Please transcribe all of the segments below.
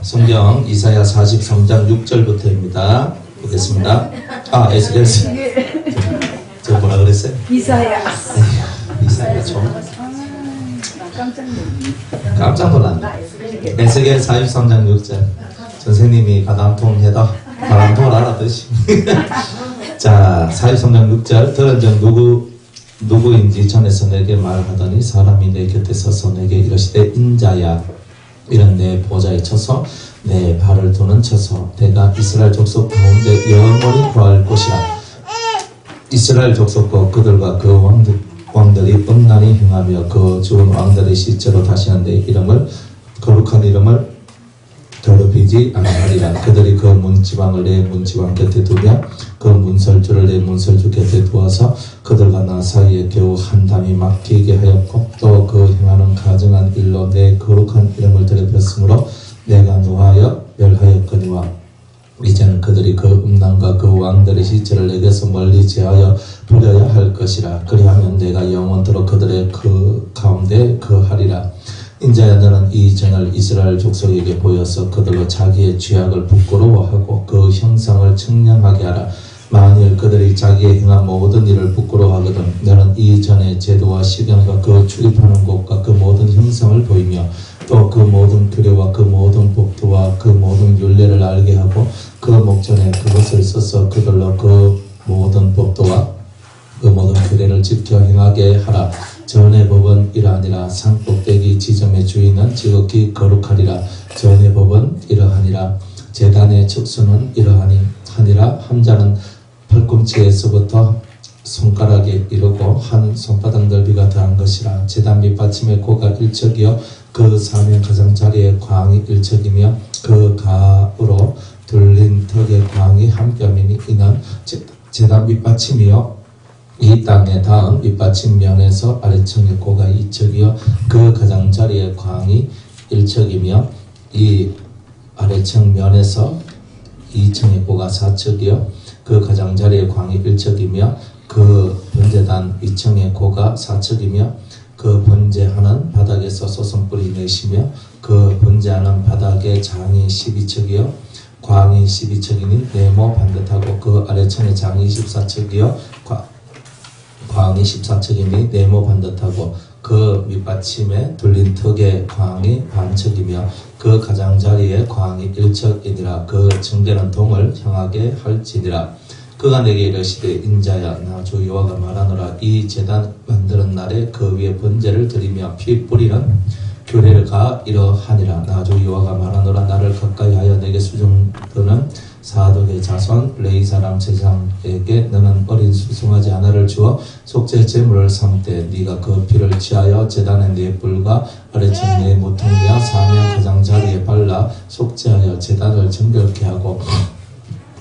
성경 이사야 43장 6절부터입니다. 보겠습니다. 저 뭐라 그랬어요? 이사야. 이사야 좀 깜짝 놀랐네. 에스겔 43장 6절. 선생님이 바람통해도 바람통을 알아듣시. 자, 43장 6절. 들은 적 누구인지 전에서 내게 말하더니 사람이 내 곁에 서서 내게 이르시되 인자야, 이런 내 보좌에 쳐서 내 발을 두는 쳐서 내가 이스라엘 족속 가운데 영원히 구할 곳이라. 이스라엘 족속과 그들과 그 왕들이 음란히 행하며 그 죽은 왕들의 시체로 다시는 내 이름을, 거룩한 이름을 더럽히지 아니하리라. 그들이 그 문지방을 내 문지방 곁에 두며 그 문설주를 내 문설주 곁에 두어서 그들과 나 사이에 겨우 한 담이 막히게 하였고 또 그 행하는 가증한 일로 내 거룩한 이름을 더럽혔으므로 내가 노하여 멸하였거니와 이제는 그들이 그 음란과 그 왕들의 시체를 내게서 멀리 제하여 버려야 할 것이라. 그리하면 내가 영원토록 그들의 그 가운데 거하리라. 인자야, 너는 이 전을 이스라엘 족속에게 보여서 그들로 자기의 죄악을 부끄러워하고 그 형상을 청량하게 하라. 만일 그들이 자기의 행한 모든 일을 부끄러워하거든 너는 이 전의 제도와 시경과 그 출입하는 곳과 그 모든 형상을 보이며 또 그 모든 규례와 그 모든 법도와 그 모든 율례를 알게 하고 그 목전에 그것을 써서 그들로 그 모든 법도와 그 모든 규례를 지켜 행하게 하라. 전의 법은 이러하니라. 산꼭대기 지점의 주인은 지극히 거룩하리라. 전의 법은 이러하니라. 제단의 척수는 이러하니라. 함자는 팔꿈치에서부터 손가락에 이르고 한 손바닥 넓이가 더한 것이라. 제단 밑받침의 고가 일척이요 그 사면 가장자리의 광이 일척이며 그 가으로 둘린 턱의 광이 한 뼘이니 이는 제단 밑받침이요 이 땅에 닿은 밑받침 면에서 아래층의 고가 2척이요 그 가장자리의 광이 1척이며 이 아래층 면에서 2층의 고가 4척이요 그 가장자리의 광이 1척이며 그 번제단 위층의 고가 4척이며 그 번제하는 바닥에서 소송불이 내시며 그 번제하는 바닥의 장이 12척이요 광이 12척이니 네모 반듯하고 그 아래층의 장이 14척이요 광이 14척이니 네모 반듯하고 그 밑받침에 둘린 턱의 광이 반척이며 그 가장자리의 광이 1척이니라. 그 청대는 동을 향하게 할지니라. 그가 내게 이르시되 인자야, 나 주 여호와가 말하노라. 이 제단 만드는 날에 그 위에 번제를 드리며 피 뿌리는 규례를 이러하니라. 나 주 여호와가 말하노라. 나를 가까이 하여 내게 수종드는 사독의 자손 레위 사람 제사장에게 너는 어린 수송아지 하나를 주어 속죄 제물을 삼되 네가 그 피를 취하여 제단의 네 뿔과 아래층 네 모퉁이와 사면 가장자리에 발라 속죄하여 제단을 정결케 하고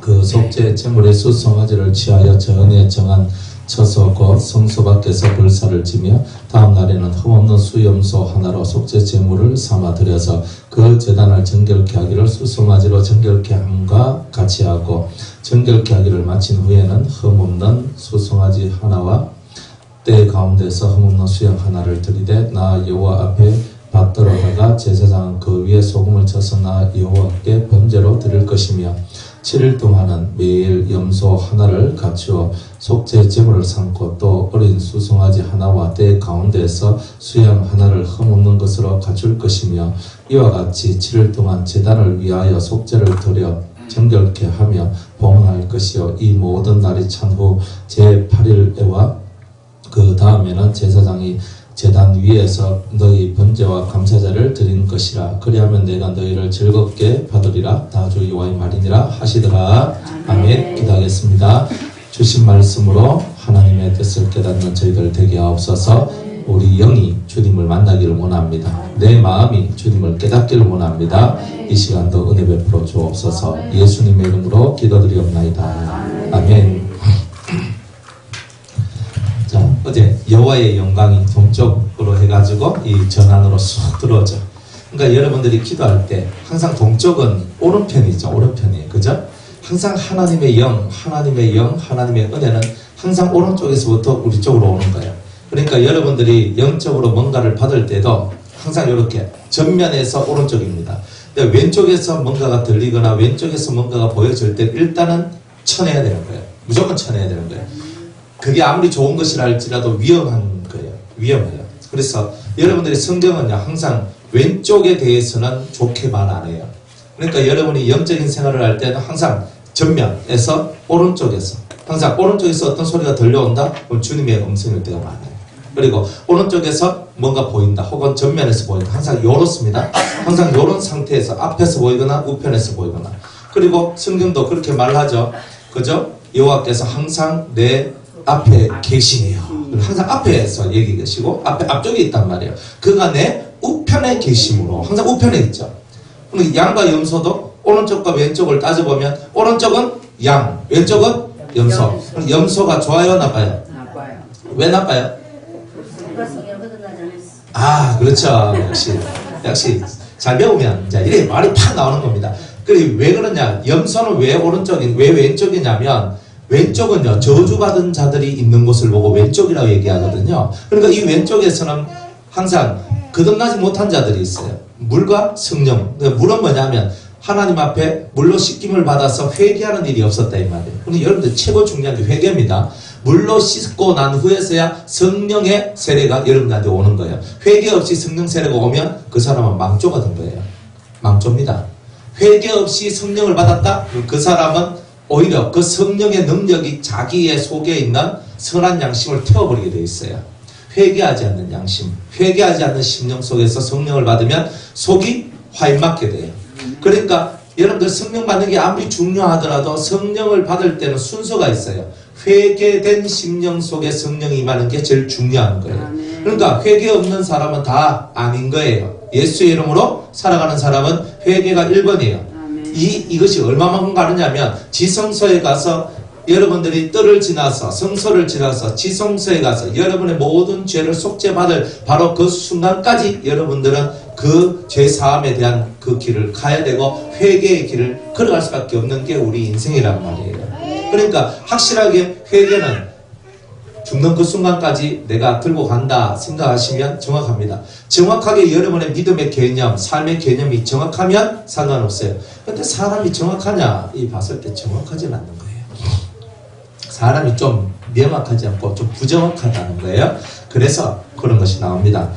그 속죄 제물의 수송아지를 취하여 전에 정한 처소 곧 성소 밖에서 불사를 지며 다음 날에는 흠없는 수염소 하나로 속죄 제물을 삼아 드려서 그 제단을 정결케 하기를 수송아지로 정결케 함과 같이 하고 정결케 하기를 마친 후에는 흠없는 수송아지 하나와 때 가운데서 흠없는 수염 하나를 들이되 나 여호와 앞에 받들어다가 제사장은 그 위에 소금을 쳐서 나 여호와께 번제로 드릴 것이며 7일 동안은 매일 염소 하나를 갖추어 속죄 제물을 삼고 또 어린 수송아지 하나와 때 가운데에서 수양 하나를 흠없는 것으로 갖출 것이며 이와 같이 7일 동안 제단을 위하여 속죄를 드려 정결케 하며 봉헌할 것이요 이 모든 날이 찬 후 제8일에와 그 다음에는 제사장이 제단 위에서 너희 번제와 감사제를 드리는 것이라. 그리하면 내가 너희를 즐겁게 받으리라. 나 주 여호와의 말이니라 하시더라. 아멘. 기도하겠습니다. 주신 말씀으로 하나님의 뜻을 깨닫는 저희들 되게 하옵소서. 우리 영이 주님을 만나기를 원합니다. 내 마음이 주님을 깨닫기를 원합니다. 이 시간도 은혜 베풀어 주옵소서. 예수님의 이름으로 기도드리옵나이다. 아멘. 어제 여호와의 영광이 동쪽으로 해가지고 이 전안으로 쑥 들어오죠. 그러니까 여러분들이 기도할 때 항상 동쪽은 오른편이죠. 오른편이에요. 그죠? 항상 하나님의 영, 하나님의 은혜는 항상 오른쪽에서부터 우리 쪽으로 오는 거예요. 그러니까 여러분들이 영적으로 뭔가를 받을 때도 항상 이렇게 전면에서 오른쪽입니다. 왼쪽에서 뭔가가 들리거나 왼쪽에서 뭔가가 보여질 때 일단은 쳐내야 되는 거예요. 무조건 쳐내야 되는 거예요. 그게 아무리 좋은 것이라 할지라도 위험한 거예요. 위험해요. 그래서 여러분들이 성경은요, 항상 왼쪽에 대해서는 좋게 말 안 해요. 그러니까 여러분이 영적인 생활을 할 때는 항상 전면에서 오른쪽에서, 항상 오른쪽에서 어떤 소리가 들려온다? 그럼 주님의 음성일 때가 많아요. 그리고 오른쪽에서 뭔가 보인다, 혹은 전면에서 보인다. 항상 이렇습니다. 항상 이런 상태에서 앞에서 보이거나 우편에서 보이거나. 그리고 성경도 그렇게 말하죠. 그죠? 여호와께서 항상 내 앞에 계시네요. 항상 앞에서 얘기 계시고 앞쪽에 있단 말이에요. 그가 내 우편에 계심으로 항상 우편에 있죠. 양과 염소도 오른쪽과 왼쪽을 따져보면 오른쪽은 양, 왼쪽은 염소. 염소가 좋아요, 나빠요? 나빠요. 왜 나빠요? 아, 그렇죠. 역시 잘 배우면 이제 이렇게 말이 팍 나오는 겁니다. 그리고 왜 그러냐? 염소는 왜 왼쪽이냐면 왼쪽은요, 저주받은 자들이 있는 곳을 보고 왼쪽이라고 얘기하거든요. 그러니까 이 왼쪽에서는 항상 거듭나지 못한 자들이 있어요. 물과 성령. 물은 뭐냐면 하나님 앞에 물로 씻김을 받아서 회개하는 일이 없었다 이 말이에요. 근데 여러분들 최고 중요한 게 회개입니다. 물로 씻고 난 후에서야 성령의 세례가 여러분들한테 오는 거예요. 회개 없이 성령 세례가 오면 그 사람은 망조가 된 거예요. 망조입니다. 회개 없이 성령을 받았다? 그 사람은 오히려 그 성령의 능력이 자기의 속에 있는 선한 양심을 태워버리게 되어 있어요. 회개하지 않는 양심, 회개하지 않는 심령 속에서 성령을 받으면 속이 화인맞게 돼요. 그러니까 여러분들 성령 받는 게 아무리 중요하더라도 성령을 받을 때는 순서가 있어요. 회개된 심령 속에 성령이 임하는 게 제일 중요한 거예요. 그러니까 회개 없는 사람은 다 아닌 거예요. 예수의 이름으로 살아가는 사람은 회개가 1번이에요. 이것이 얼마만큼 가느냐면 지성소에 가서 여러분들이 뜰을 지나서 성소를 지나서 지성소에 가서 여러분의 모든 죄를 속죄받을 바로 그 순간까지 여러분들은 그 죄사함에 대한 그 길을 가야 되고 회개의 길을 걸어갈 수밖에 없는 게 우리 인생이란 말이에요. 그러니까 확실하게 회개는 죽는 그 순간까지 내가 들고 간다 생각하시면 정확합니다. 정확하게 여러분의 믿음의 개념, 삶의 개념이 정확하면 상관없어요. 근데 사람이 정확하냐? 이 봤을 때 정확하지는 않는 거예요. 사람이 좀 명확하지 않고 좀 부정확하다는 거예요. 그래서 그런 것이 나옵니다.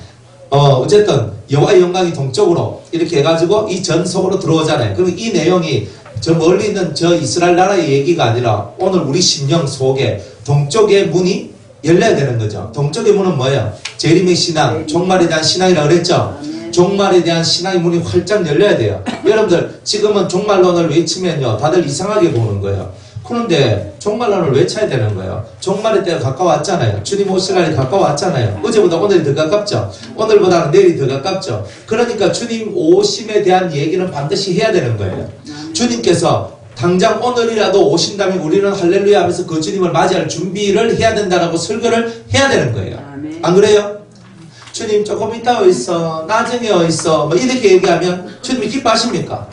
어쨌든 여호와의 영광이 동쪽으로 이렇게 해가지고 이 전속으로 들어오잖아요. 그리고 이 내용이 저 멀리 있는 저 이스라엘 나라의 얘기가 아니라 오늘 우리 심령 속에 동쪽의 문이 열려야 되는 거죠. 동쪽의 문은 뭐예요? 재림의 신앙, 종말에 대한 신앙이라고 그랬죠. 종말에 대한 신앙의 문이 활짝 열려야 돼요. 여러분들 지금은 종말론을 외치면요 다들 이상하게 보는 거예요. 그런데 종말론을 외쳐야 되는 거예요. 종말의 때가 가까웠잖아요. 주님 오실 날이 가까웠잖아요. 어제보다 오늘이 더 가깝죠. 오늘보다는 내일이 더 가깝죠. 그러니까 주님 오심에 대한 얘기는 반드시 해야 되는 거예요. 주님께서 당장 오늘이라도 오신다면 우리는 할렐루야 하면서 그 주님을 맞이할 준비를 해야 된다라고 설교를 해야 되는 거예요. 안 그래요? 주님 조금 이따 어딨어? 나중에 어딨어? 뭐 이렇게 얘기하면 주님이 기뻐하십니까?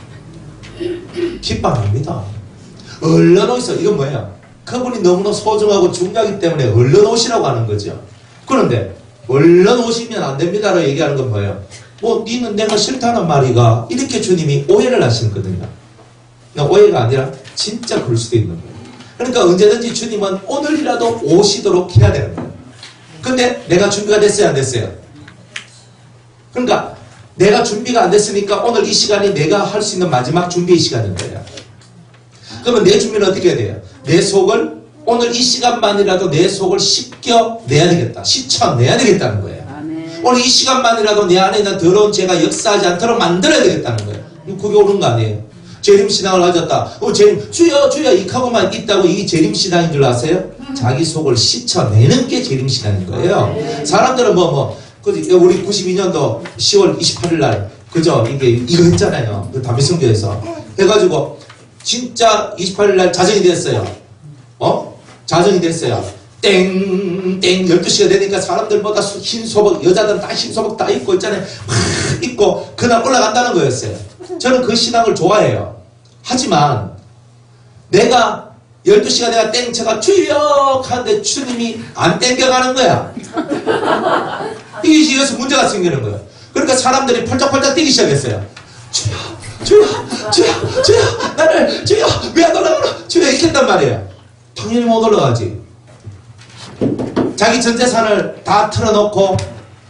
기뻐 안 합니다. 얼른 오시어. 이건 뭐예요? 그분이 너무나 소중하고 중요하기 때문에 얼른 오시라고 하는 거죠. 그런데 얼른 오시면 안 됩니다라고 얘기하는 건 뭐예요? 니는 내가 싫다는 말이가 이렇게 주님이 오해를 하시거든요. 오해가 아니라 진짜 그럴 수도 있는 거예요. 그러니까 언제든지 주님은 오늘이라도 오시도록 해야 되는 거예요. 근데 내가 준비가 됐어요, 안 됐어요? 그러니까 내가 준비가 안 됐으니까 오늘 이 시간이 내가 할 수 있는 마지막 준비의 시간인 거예요. 그러면 내 준비는 어떻게 해야 돼요? 내 속을 오늘 이 시간만이라도 내 속을 씻겨내야 되겠다. 씻쳐내야 되겠다는 거예요. 오늘 이 시간만이라도 내 안에 있는 더러운 죄가 역사하지 않도록 만들어야 되겠다는 거예요. 그게 옳은 거 아니에요? 재림신앙을 가졌다. 재림, 주여, 주여, 이카고만 있다고 이 재림신앙인 줄 아세요? 자기 속을 씻어내는 게 재림신앙인 거예요. 사람들은 우리 92년도 10월 28일 날, 그죠? 이거 했잖아요. 그 담비성교에서. 해가지고, 진짜 28일 날 자정이 됐어요. 자정이 됐어요. 땡 12시가 되니까 사람들보다 흰 소복, 여자들은 다 흰 소복 다 입고 있잖아요. 막 입고 그날 올라간다는 거였어요. 저는 그 신앙을 좋아해요. 하지만 내가 12시가 내가 땡쳐가 주역 하는데 주님이 안 땡겨가는 거야. 이게 여기서 문제가 생기는 거예요. 그러니까 사람들이 펄쩍펄쩍 뛰기 시작했어요. 주여 주여 주여 주여 나를 주여 왜 안 올라가나 주여 이렇게 한단 말이에요. 당연히 못 올라가지. 자기 전 재산을 다 털어놓고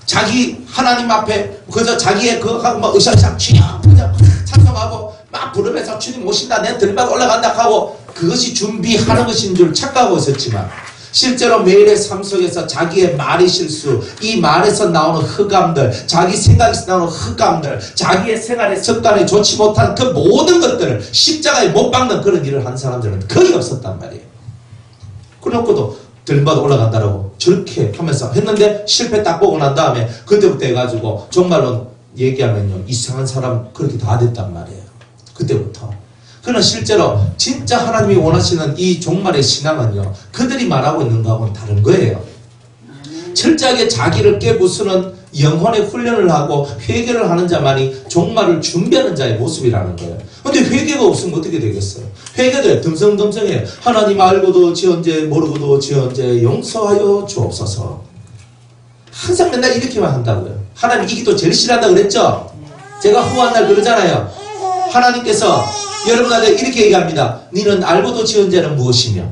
자기 하나님 앞에 그저 자기의 그하고 막 으쌰으쌰 주여 그냥 찬송하고 막 부르면서 주님 오신다 내 들만 올라간다 하고 그것이 준비하는 것인 줄 착각하고 있었지만 실제로 매일의 삶 속에서 자기의 말의 실수, 이 말에서 나오는 흑암들, 자기 생각에서 나오는 흑암들, 자기의 생활의 습관에 좋지 못한 그 모든 것들을 십자가에 못 박는 그런 일을 한 사람들은 거의 없었단 말이에요. 그래놓고도 들마다 올라간다라고 저렇게 하면서 했는데 실패 딱 보고 난 다음에 그때부터 해가지고 정말로 얘기하면요 이상한 사람 그렇게 다 됐단 말이에요. 그때부터. 그러나 실제로 진짜 하나님이 원하시는 이 종말의 신앙은요 그들이 말하고 있는 거하고는 다른 거예요. 철저하게 자기를 깨부수는 영혼의 훈련을 하고 회개를 하는 자만이 종말을 준비하는 자의 모습이라는 거예요. 근데 회개가 없으면 어떻게 되겠어요? 회개도 듬성듬성해요. 하나님 알고도 지언제 모르고도 지언제 용서하여 주옵소서. 항상 맨날 이렇게만 한다고요. 하나님 이 기도 제일 싫어한다고 그랬죠? 제가 후한 날 그러잖아요. 하나님께서 여러분한테 이렇게 얘기합니다. 너는 알고도 지은 죄는 무엇이며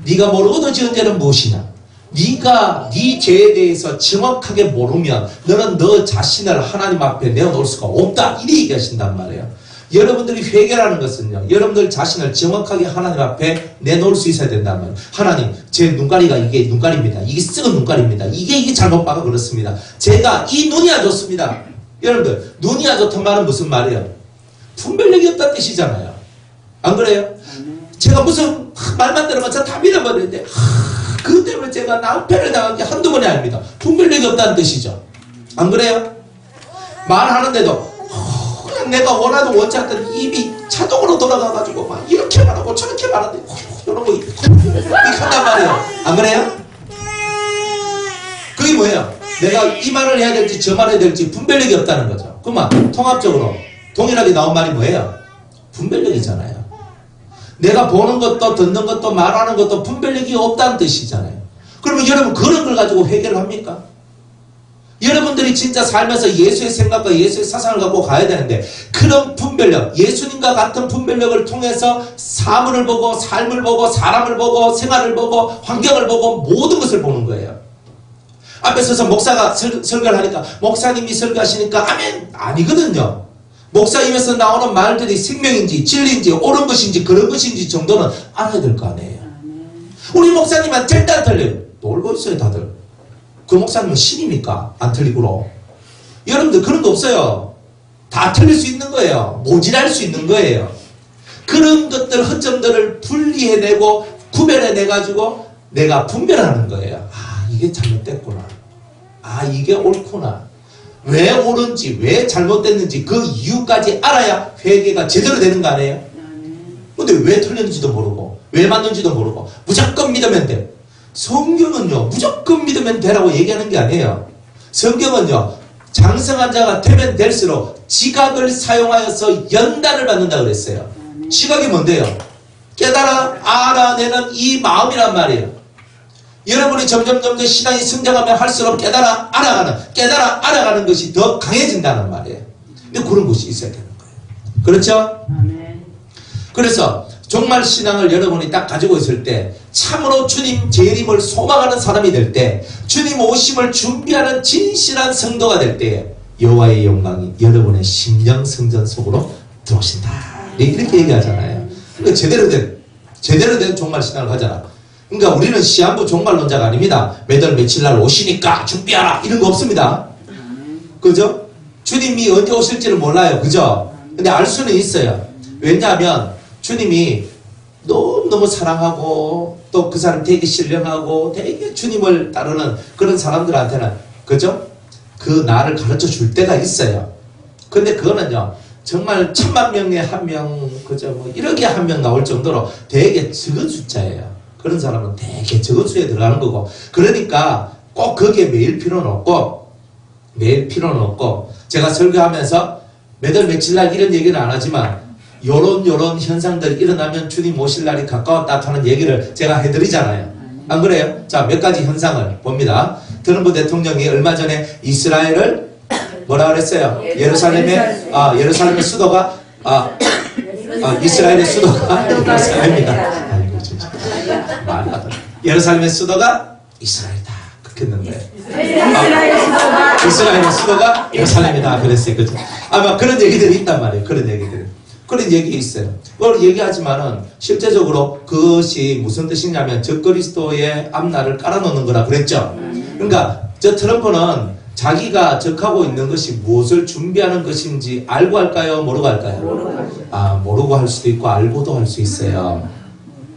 네가 모르고도 지은 죄는 무엇이냐. 네가 네 죄에 대해서 정확하게 모르면 너는 너 자신을 하나님 앞에 내어놓을 수가 없다. 이렇게 얘기하신단 말이에요. 여러분들이 회개라는 것은요 여러분들 자신을 정확하게 하나님 앞에 내놓을 수 있어야 된다는 말이에요. 하나님 제 눈가리가 이게 눈가리입니다. 이게 썩은 눈가리입니다. 이게 잘못 봐서 그렇습니다. 제가 이 눈이 안 좋습니다. 여러분들 눈이 안 좋단 말은 무슨 말이에요? 분별력이 없다는 뜻이잖아요. 안 그래요? 제가 무슨 말만 들으면 저 다 믿어버리는데 그것 때문에 제가 낭패를 당한 게 한두 번이 아닙니다. 분별력이 없다는 뜻이죠. 안 그래요? 말하는데도 그냥 내가 원하던 원치 않던 입이 자동으로 돌아가가지고 막 이렇게 말하고 저렇게 말하는데 이런 거 이렇게 한단 말이에요. 안 그래요? 그게 뭐예요? 내가 이 말을 해야 될지 저 말을 해야 될지 분별력이 없다는 거죠. 그러면 통합적으로 동일하게 나온 말이 뭐예요? 분별력이잖아요. 내가 보는 것도 듣는 것도 말하는 것도 분별력이 없다는 뜻이잖아요. 그러면 여러분 그런 걸 가지고 회개를 합니까? 여러분들이 진짜 살면서 예수의 생각과 예수의 사상을 갖고 가야 되는데 그런 분별력, 예수님과 같은 분별력을 통해서 사물을 보고 삶을 보고 사람을 보고 생활을 보고 환경을 보고 모든 것을 보는 거예요. 앞에 서서 목사가 설교를 하니까 목사님이 설교하시니까 아멘! 아니거든요. 목사 입에서 나오는 말들이 생명인지 진리인지 옳은 것인지 그런 것인지 정도는 알아야 될 거 아니에요. 우리 목사님은 절대 안 틀려요. 놀고 있어요 다들. 그 목사님은 신입니까? 안 틀리고로. 여러분들 그런 거 없어요. 다 틀릴 수 있는 거예요. 모질할 수 있는 거예요. 그런 것들 허점들을 분리해내고 구별해내가지고 내가 분별하는 거예요. 아 이게 잘못됐구나. 아 이게 옳구나. 왜 옳은지 왜 잘못됐는지 그 이유까지 알아야 회개가 제대로 되는 거 아니에요? 근데 왜 틀렸는지도 모르고 왜 맞는지도 모르고 무조건 믿으면 돼. 성경은요 무조건 믿으면 되라고 얘기하는 게 아니에요. 성경은요 장성한 자가 되면 될수록 지각을 사용하여서 연단을 받는다 그랬어요. 지각이 뭔데요? 깨달아 알아내는 이 마음이란 말이에요. 여러분이 점점 신앙이 성장하면 할수록 깨달아 알아가는 것이 더 강해진다는 말이에요. 근데 그런 것이 있어야 되는 거예요. 그렇죠? 아멘. 그래서 종말 신앙을 여러분이 딱 가지고 있을 때 참으로 주님 재림을 소망하는 사람이 될 때 주님 오심을 준비하는 진실한 성도가 될 때에 여호와의 영광이 여러분의 심령 성전 속으로 들어오신다. 이렇게 얘기하잖아요. 그러니까 제대로 된 종말 신앙을 하잖아. 그러니까 우리는 시한부 종말론자가 아닙니다. 매달 며칠 날 오시니까 준비하라 이런 거 없습니다. 그죠? 주님이 언제 오실지를 몰라요. 그죠? 근데 알 수는 있어요. 왜냐하면 주님이 너무너무 사랑하고 또 그 사람 되게 신령하고 되게 주님을 따르는 그런 사람들한테는 그죠? 그 나를 가르쳐 줄 때가 있어요. 근데 그거는요 정말 10,000,000명에 1명 그죠? 뭐 1억에 1명 나올 정도로 되게 적은 숫자예요. 그런 사람은 되게 적은 수에 들어가는 거고 그러니까 꼭 거기에 매일 필요는 없고 제가 설교하면서 매달 며칠 날 이런 얘기는 안 하지만 요런 현상들이 일어나면 주님 오실 날이 가까웠다 하는 얘기를 제가 해드리잖아요. 안 그래요? 자, 몇 가지 현상을 봅니다. 트럼프 대통령이 얼마 전에 이스라엘을 뭐라 그랬어요? 예루살렘의 수도가 이스라엘의 수도가 예루살렘이다. 아이고 진짜 말이 안 돼. 예루살렘의 수도가 이스라엘이다. 그렇게 했는 거예요. 이스라엘의 수도가 예루살렘이다. 그랬어요. 그죠? 아마 그런 얘기들이 있단 말이에요. 그런 얘기들이. 그런 얘기 있어요. 그걸 얘기하지만은 실제적으로 그것이 무슨 뜻이냐면 적그리스도의 앞날을 깔아놓는 거라 그랬죠. 그러니까 저 트럼프는 자기가 적하고 있는 것이 무엇을 준비하는 것인지 알고 할까요? 모르고 할까요? 모르고 할 수도 있고 알고도 할 수 있어요.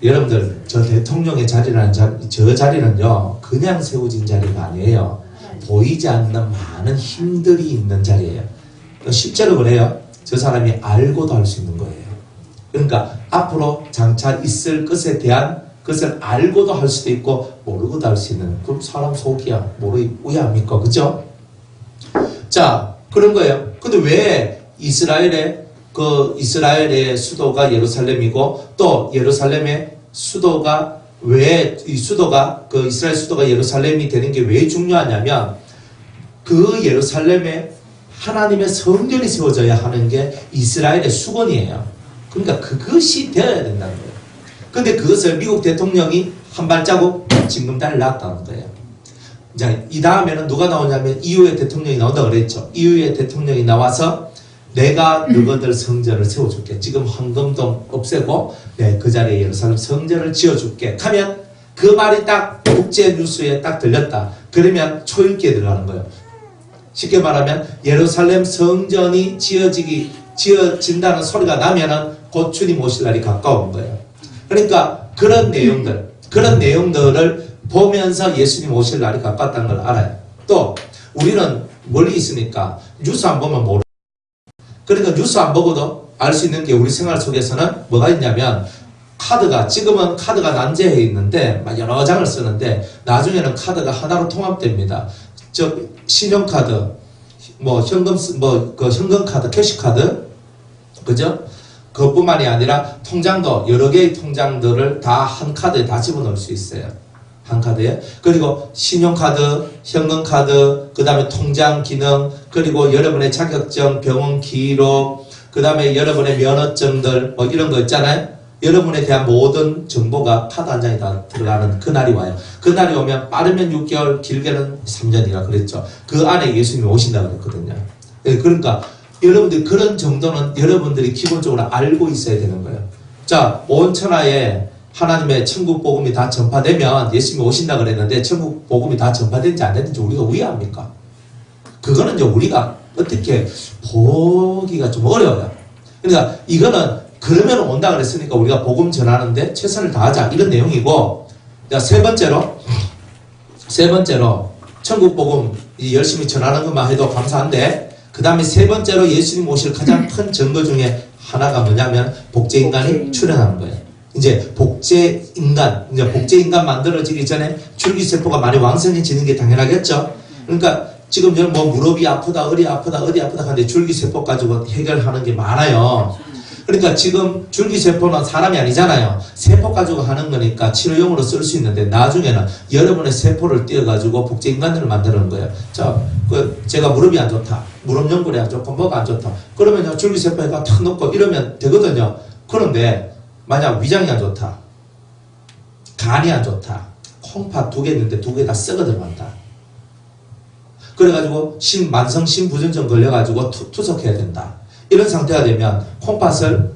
여러분들 저 대통령의 자리라는 저 자리는요 그냥 세워진 자리가 아니에요. 보이지 않는 많은 힘들이 있는 자리예요. 실제로 그래요. 저 사람이 알고도 할 수 있는 거예요. 그러니까 앞으로 장차 있을 것에 대한 것을 알고도 할 수도 있고 모르고도 할 수 있는 그럼 사람 속이야. 왜 합니까? 그죠? 자 그런 거예요. 근데 왜 이스라엘의 수도가 예루살렘이고 또 예루살렘의 수도가 왜 이 수도가 이스라엘 수도가 예루살렘이 되는 게 왜 중요하냐면 그 예루살렘에 하나님의 성전이 세워져야 하는 게 이스라엘의 수건이에요. 그러니까 그것이 되어야 된다는 거예요. 근데 그것을 미국 대통령이 한 발자국 지금 달랐다는 거예요. 자, 이 다음에는 누가 나오냐면 이후에 대통령이 나온다고 그랬죠. 이후에 대통령이 나와서 내가 너희들 성전을 세워줄게. 지금 황금도 없애고 그 자리에 예루살렘 성전을 지어줄게. 하면 그 말이 딱 국제 뉴스에 딱 들렸다. 그러면 초읽기에 들어가는 거예요. 쉽게 말하면 예루살렘 성전이 지어진다는 소리가 나면은 곧 주님 오실 날이 가까운 거예요. 그러니까 그런 내용들을 보면서 예수님 오실 날이 가깝다는 걸 알아요. 또 우리는 멀리 있으니까 뉴스 안 보면 모르고 그러니까 뉴스 안 보고도 알 수 있는 게 우리 생활 속에서는 뭐가 있냐면 지금은 카드가 난제해 있는데 여러 장을 쓰는데 나중에는 카드가 하나로 통합됩니다. 신용카드, 현금카드, 캐시카드, 그죠? 그것뿐만이 아니라 통장도 여러 개의 통장들을 다 한 카드에 다 집어넣을 수 있어요. 한 카드에. 그리고 신용카드, 현금카드, 그 다음에 통장 기능, 그리고 여러분의 자격증, 병원 기록, 그 다음에 여러분의 면허증들, 이런 거 있잖아요. 여러분에 대한 모든 정보가 카드 한 장에 다 들어가는 그날이 와요. 그날이 오면 빠르면 6개월, 길게는 3년이라 그랬죠. 그 안에 예수님이 오신다고 그랬거든요. 그러니까 여러분들 그런 정도는 여러분들이 기본적으로 알고 있어야 되는 거예요. 자, 온 천하에 하나님의 천국 복음이 다 전파되면 예수님이 오신다 그랬는데 천국 복음이 다 전파된지 안 됐는지 우리가 왜 압니까? 그거는 이제 우리가 어떻게 보기가 좀 어려워요. 그러니까 이거는 그러면 온다 그랬으니까 우리가 복음 전하는데 최선을 다하자 이런 내용이고, 자, 세 번째로 천국 복음 열심히 전하는 것만 해도 감사한데 그 다음에 세 번째로 예수님 오실 가장 큰 증거 중에 하나가 뭐냐면 복제인간이 출현하는 거예요. 이제 복제인간 만들어지기 전에 줄기세포가 많이 왕성해지는 게 당연하겠죠. 그러니까 지금 무릎이 아프다, 어디 아프다 하는데 줄기세포 가지고 해결하는 게 많아요. 그러니까 지금 줄기세포는 사람이 아니잖아요. 세포 가지고 하는 거니까 치료용으로 쓸 수 있는데 나중에는 여러분의 세포를 띄어가지고 복제인간들을 만드는 거예요. 자, 제가 무릎이 안 좋다. 무릎 연골이 안 좋고 뭐가 안 좋다. 그러면 줄기세포에다 탁 넣고 이러면 되거든요. 그런데 만약 위장이 안 좋다. 간이 안 좋다. 콩팥 2개 있는데 2개 다 썩어 들어간다. 그래가지고 만성 심부전증 걸려가지고 투석해야 된다. 이런 상태가 되면 콩팥을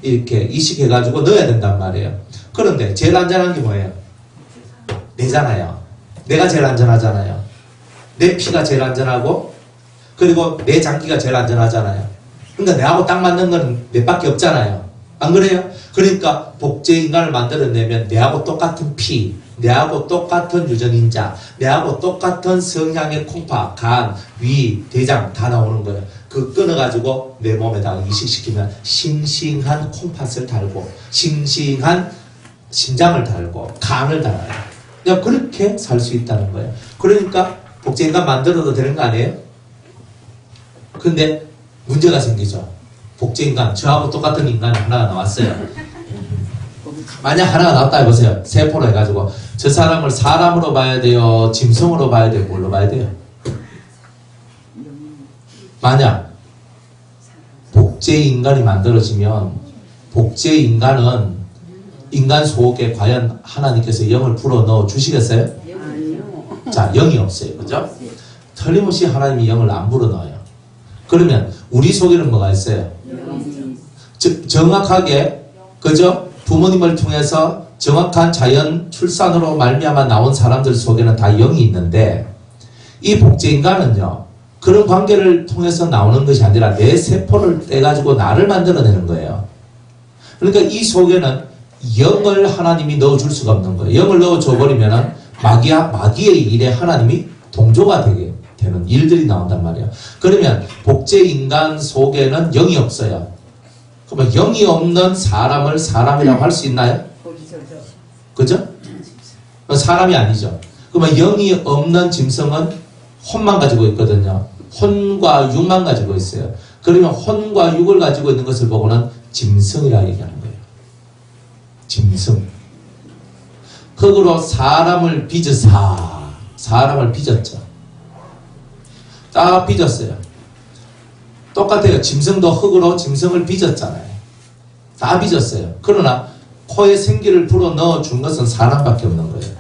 이렇게 이식해가지고 넣어야 된단 말이에요. 그런데 제일 안전한 게 뭐예요? 내잖아요. 내가 제일 안전하잖아요. 내 피가 제일 안전하고 그리고 내 장기가 제일 안전하잖아요. 그러니까 내하고 딱 맞는 건 내 밖에 없잖아요. 안 그래요? 그러니까 복제인간을 만들어내면 내하고 똑같은 피, 내하고 똑같은 유전인자, 내하고 똑같은 성향의 콩팥, 간, 위, 대장 다 나오는 거예요. 그 끊어가지고 내 몸에다가 이식시키면 싱싱한 콩팥을 달고 싱싱한 심장을 달고 간을 달아요. 그냥 그렇게 살 수 있다는 거예요. 그러니까 복제인간 만들어도 되는 거 아니에요? 근데 문제가 생기죠. 복제인간, 저하고 똑같은 인간이 하나가 나왔어요. 만약 하나가 나왔다 해보세요. 세포로 해가지고 저 사람을 사람으로 봐야 돼요? 짐승으로 봐야 돼요? 뭘로 봐야 돼요? 만약 복제 인간이 만들어지면 복제 인간은 인간 속에 과연 하나님께서 영을 불어넣어 주시겠어요? 자, 영이 없어요. 그죠? 틀림없이 하나님이 영을 안 불어넣어요. 그러면 우리 속에는 뭐가 있어요? 정확하게, 그죠? 부모님을 통해서 정확한 자연 출산으로 말미암아 나온 사람들 속에는 다 영이 있는데, 이 복제인간은요, 그런 관계를 통해서 나오는 것이 아니라 내 세포를 떼가지고 나를 만들어내는 거예요. 그러니까 이 속에는 영을 하나님이 넣어줄 수가 없는 거예요. 영을 넣어줘 버리면은 마귀의 일에 하나님이 동조가 되는 일들이 나온단 말이에요. 그러면 복제인간 속에는 영이 없어요. 그러면 영이 없는 사람을 사람이라고 할 수 있나요? 그죠? 사람이 아니죠. 그러면 영이 없는 짐승은 혼만 가지고 있거든요. 혼과 육만 가지고 있어요. 그러면 혼과 육을 가지고 있는 것을 보고는 짐승이라 얘기하는 거예요. 짐승. 흙으로 사람을 빚으사. 사람을 빚었죠. 딱 빚었어요. 똑같아요. 짐승도 흙으로 짐승을 빚었잖아요. 다 빚었어요. 그러나 코에 생기를 불어넣어 준 것은 사람밖에 없는 거예요.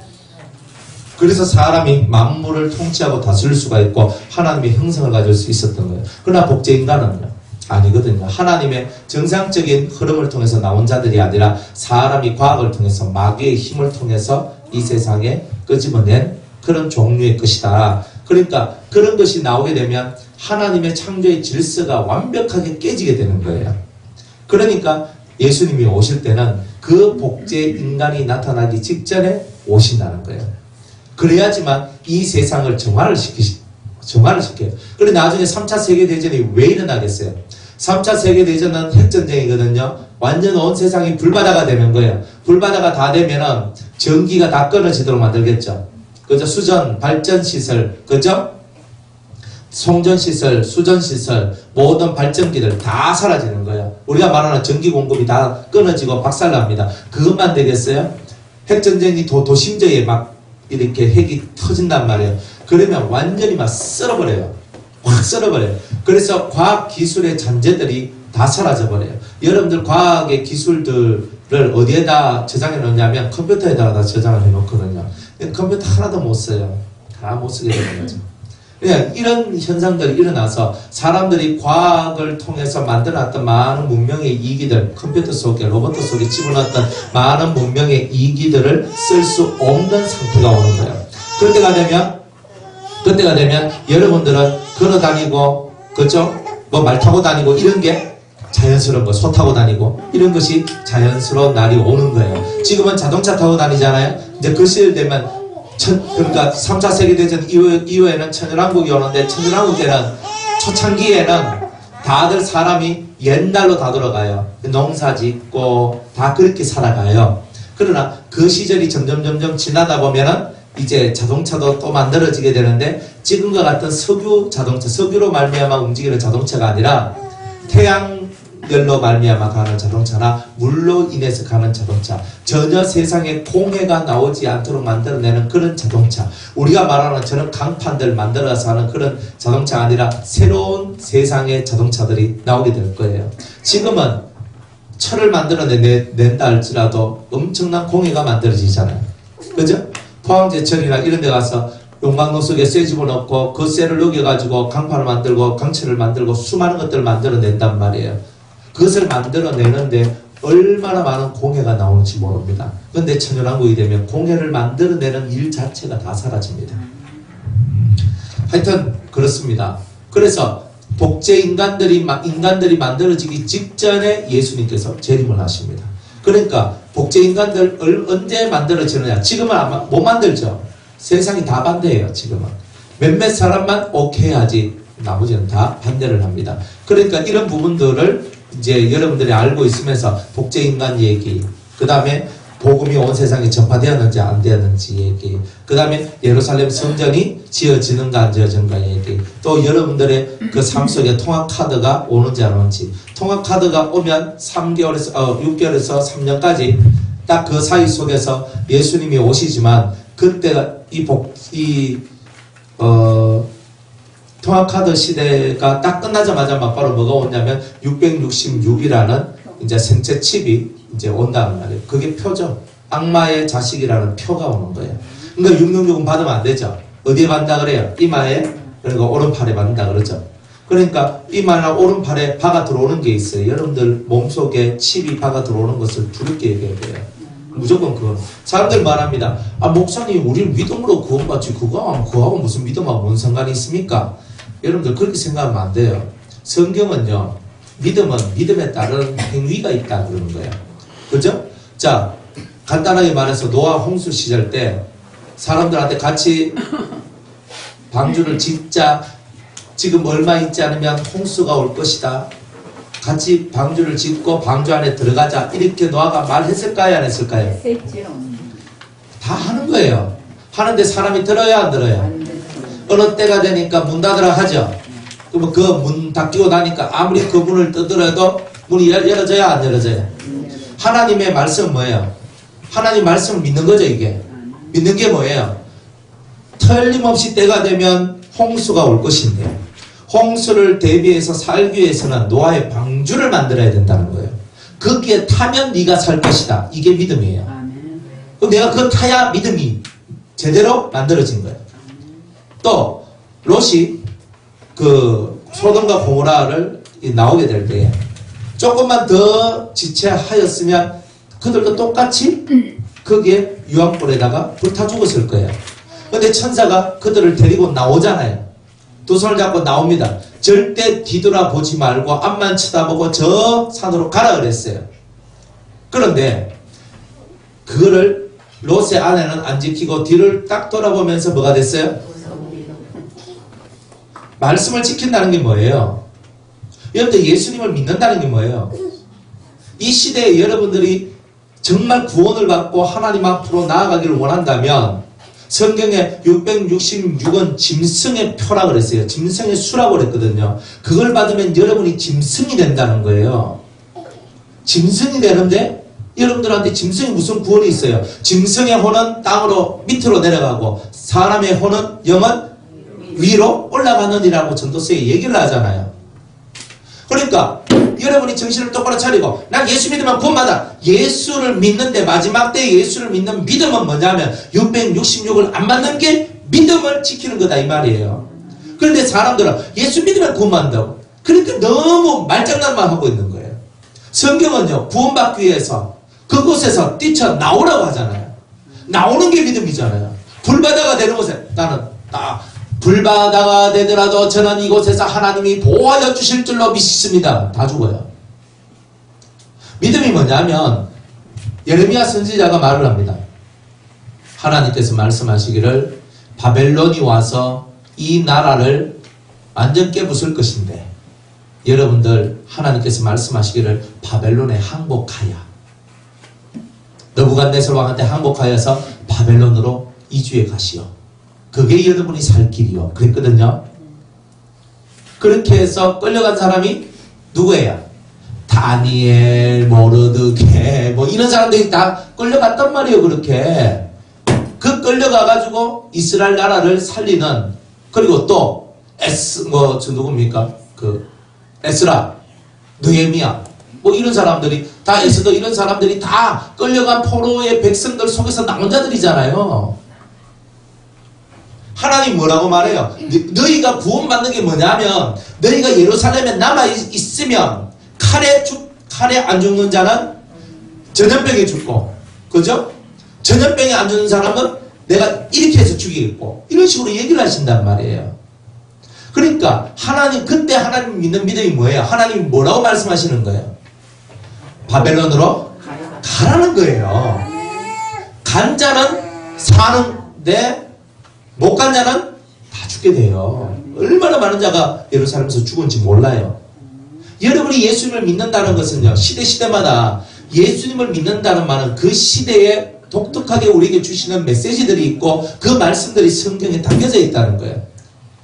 그래서 사람이 만물을 통치하고 다스릴 수가 있고 하나님의 형성을 가질 수 있었던 거예요. 그러나 복제인간은요, 아니거든요. 하나님의 정상적인 흐름을 통해서 나온 자들이 아니라 사람이 과학을 통해서 마귀의 힘을 통해서 이 세상에 끄집어낸 그런 종류의 것이다. 그러니까 그런 것이 나오게 되면 하나님의 창조의 질서가 완벽하게 깨지게 되는 거예요. 그러니까 예수님이 오실 때는 그 복제 인간이 나타나기 직전에 오신다는 거예요. 그래야지만 이 세상을 정화를 시켜요. 그런데 나중에 3차 세계대전이 왜 일어나겠어요? 3차 세계대전은 핵전쟁이거든요. 완전 온 세상이 불바다가 되는 거예요. 불바다가 다 되면은 전기가 다 끊어지도록 만들겠죠. 그죠? 수전, 발전시설, 그죠? 송전시설, 수전시설, 모든 발전기들 다 사라지는 거예요. 우리가 말하는 전기 공급이 다 끊어지고 박살납니다. 그것만 되겠어요? 핵전쟁이 도심지에 막 이렇게 핵이 터진단 말이에요. 그러면 완전히 막 썰어버려요. 확 썰어버려요. 그래서 과학기술의 잔재들이 다 사라져버려요. 여러분들 과학의 기술들을 어디에다 저장해 놓냐면 컴퓨터에다가 다 저장을 해 놓거든요. 컴퓨터 하나도 못 써요. 다 못 쓰게 되는 거죠. 그냥 이런 현상들이 일어나서 사람들이 과학을 통해서 만들어놨던 많은 문명의 이기들, 컴퓨터 속에, 로봇 속에 집어넣었던 많은 문명의 이기들을 쓸 수 없는 상태가 오는 거예요. 그때가 되면 여러분들은 걸어 다니고, 그죠? 뭐 말 타고 다니고 이런 게 자연스러운 거, 소 타고 다니고 이런 것이 자연스러운 날이 오는 거예요. 지금은 자동차 타고 다니잖아요. 이제 그 시절 되면 그러니까 3차 세계대전 이후에는 천연왕국이 오는데 천연왕국에는 초창기에는 다들 사람이 옛날로 다 돌아가요. 농사 짓고 다 그렇게 살아가요. 그러나 그 시절이 점점 지나다 보면은 이제 자동차도 또 만들어지게 되는데 지금과 같은 석유 자동차, 석유로 말미암아 움직이는 자동차가 아니라 태양열로 말미암아 가는 자동차나 물로 인해서 가는 자동차, 전혀 세상에 공해가 나오지 않도록 만들어내는 그런 자동차, 우리가 말하는 저런 강판들 만들어서 하는 그런 자동차가 아니라 새로운 세상의 자동차들이 나오게 될 거예요. 지금은 철을 만들어낸다 할지라도 엄청난 공해가 만들어지잖아요. 그죠? 포항제철이나 이런 데 가서 용광로 속에 쇠 집어넣고 그 쇠를 녹여가지고 강판을 만들고 강철을 만들고 수많은 것들을 만들어낸단 말이에요. 그것을 만들어내는데 얼마나 많은 공해가 나오는지 모릅니다. 그런데 천연왕국이 되면 공해를 만들어내는 일 자체가 다 사라집니다. 하여튼 그렇습니다. 그래서 복제 인간들이 만들어지기 직전에 예수님께서 재림을 하십니다. 그러니까 복제 인간들 언제 만들어지느냐? 지금은 아마 못 만들죠. 세상이 다 반대예요. 지금은 몇몇 사람만 오케이 하지 나머지는 다 반대를 합니다. 그러니까 이런 부분들을 이제 여러분들이 알고 있으면서 복제 인간 얘기, 그 다음에 복음이 온 세상에 전파되었는지 안 되었는지 얘기, 그 다음에 예루살렘 성전이 지어지는가 안 지어지는가 얘기, 또 여러분들의 그 삶 속에 통합카드가 오는지 안 오는지, 통합카드가 오면 6개월에서 3년까지 딱 그 사이 속에서 예수님이 통합카드가 통화카드 시대가 딱 끝나자마자 막바로 뭐가 오냐면 666이라는 이제 생체 칩이 이제 온다는 말이에요. 그게 표죠. 악마의 자식이라는 표가 오는 거예요. 그러니까 666은 받으면 안 되죠. 어디에 받는다 그래요? 이마에, 그리고 오른팔에 받는다 그러죠. 그러니까 이마나 오른팔에 박아 들어오는 게 있어요. 여러분들 몸속에 칩이 박아 들어오는 것을 두렵게 얘기해야 돼요. 무조건 그건. 사람들 말합니다. 아, 목사님, 우리는 믿음으로 구원받지. 그거하고 무슨 믿음하고 뭔 상관이 있습니까? 여러분들 그렇게 생각하면 안 돼요. 성경은요, 믿음은 믿음에 따른 행위가 있다 그러는 거예요. 그죠? 자, 간단하게 말해서 노아 홍수 시절 때 사람들한테 같이 방주를 짓자. 지금 얼마 있지 않으면 홍수가 올 것이다. 같이 방주를 짓고 방주 안에 들어가자. 이렇게 노아가 말했을까요? 안 했을까요? 했죠. 다 하는 거예요. 하는데 사람이 들어야 안 들어요? 어느 때가 되니까 문 닫으라 하죠. 그러면 그 문 닫히고 나니까 아무리 그 문을 뜯더라도 문이 열어져야 안 열어져요? 하나님의 말씀은 뭐예요? 하나님 말씀을 믿는 거죠, 이게. 믿는 게 뭐예요? 틀림없이 때가 되면 홍수가 올 것인데 홍수를 대비해서 살기 위해서는 노아의 방주를 만들어야 된다는 거예요. 거기에 타면 네가 살 것이다. 이게 믿음이에요. 그럼 내가 그거 타야 믿음이 제대로 만들어진 거예요. 또 롯이 그 소돔과 고모라를 나오게 될 때에 조금만 더 지체하였으면 그들도 똑같이 거기에 유황불에다가 불타 죽었을 거예요. 근데 천사가 그들을 데리고 나오잖아요. 두 손을 잡고 나옵니다. 절대 뒤돌아보지 말고 앞만 쳐다보고 저 산으로 가라 그랬어요. 그런데 그거를 롯의 아내는 안 지키고 뒤를 딱 돌아보면서 뭐가 됐어요? 말씀을 지킨다는 게 뭐예요? 여러분들 예수님을 믿는다는 게 뭐예요? 이 시대에 여러분들이 정말 구원을 받고 하나님 앞으로 나아가기를 원한다면 성경에 666은 짐승의 표라 그랬어요. 짐승의 수라고 그랬거든요. 그걸 받으면 여러분이 짐승이 된다는 거예요. 짐승이 되는데 여러분들한테 짐승이 무슨 구원이 있어요? 짐승의 혼은 땅으로 밑으로 내려가고 사람의 혼은 영은 위로 올라가느니라고 전도서에 얘기를 하잖아요. 그러니까 여러분이 정신을 똑바로 차리고 난 예수 믿으면 구원받아. 예수를 믿는데 마지막 때 예수를 믿는 믿음은 뭐냐면 666을 안 받는 게 믿음을 지키는 거다 이 말이에요. 그런데 사람들은 예수 믿으면 구원받는다고. 그러니까 너무 말장난만 하고 있는 거예요. 성경은요 구원받기 위해서 그곳에서 뛰쳐나오라고 하잖아요. 나오는 게 믿음이잖아요. 불바다가 되는 곳에 나는 불바다가 되더라도 저는 이곳에서 하나님이 보호하여 주실 줄로 믿습니다. 다 죽어요. 믿음이 뭐냐면 예레미야 선지자가 말을 합니다. 하나님께서 말씀하시기를 바벨론이 와서 이 나라를 완전 깨부술 것인데 여러분들 하나님께서 말씀하시기를 바벨론에 항복하여 느부갓네살 왕한테 항복하여서 바벨론으로 이주해 가시오. 그게 여러분이 살 길이요. 그랬거든요. 그렇게 해서 끌려간 사람이 누구예요? 다니엘, 모르드게 뭐 이런 사람들이 다 끌려갔단 말이에요. 그렇게 그 끌려가가지고 이스라엘 나라를 살리는 그리고 또 누굽니까? 그 에스라, 느헤미야 뭐 이런 사람들이 다 에스더 이런 사람들이 다 끌려간 포로의 백성들 속에서 나온 자들이잖아요. 하나님 뭐라고 말해요? 너희가 구원받는 게 뭐냐면 너희가 예루살렘에 남아있으면 칼에 안 죽는 자는 전염병에 죽고 그죠? 전염병에 안 죽는 사람은 내가 이렇게 해서 죽이겠고 이런 식으로 얘기를 하신단 말이에요. 그러니까 그때 하나님 믿는 믿음이 뭐예요? 하나님이 뭐라고 말씀하시는 거예요? 바벨론으로 가라는 거예요. 간 자는 사는데 못 간 자는 다 죽게 돼요. 얼마나 많은 자가 예루살렘에서 죽은지 몰라요. 여러분이 예수님을 믿는다는 것은요. 시대마다 예수님을 믿는다는 말은 그 시대에 독특하게 우리에게 주시는 메시지들이 있고 그 말씀들이 성경에 담겨져 있다는 거예요.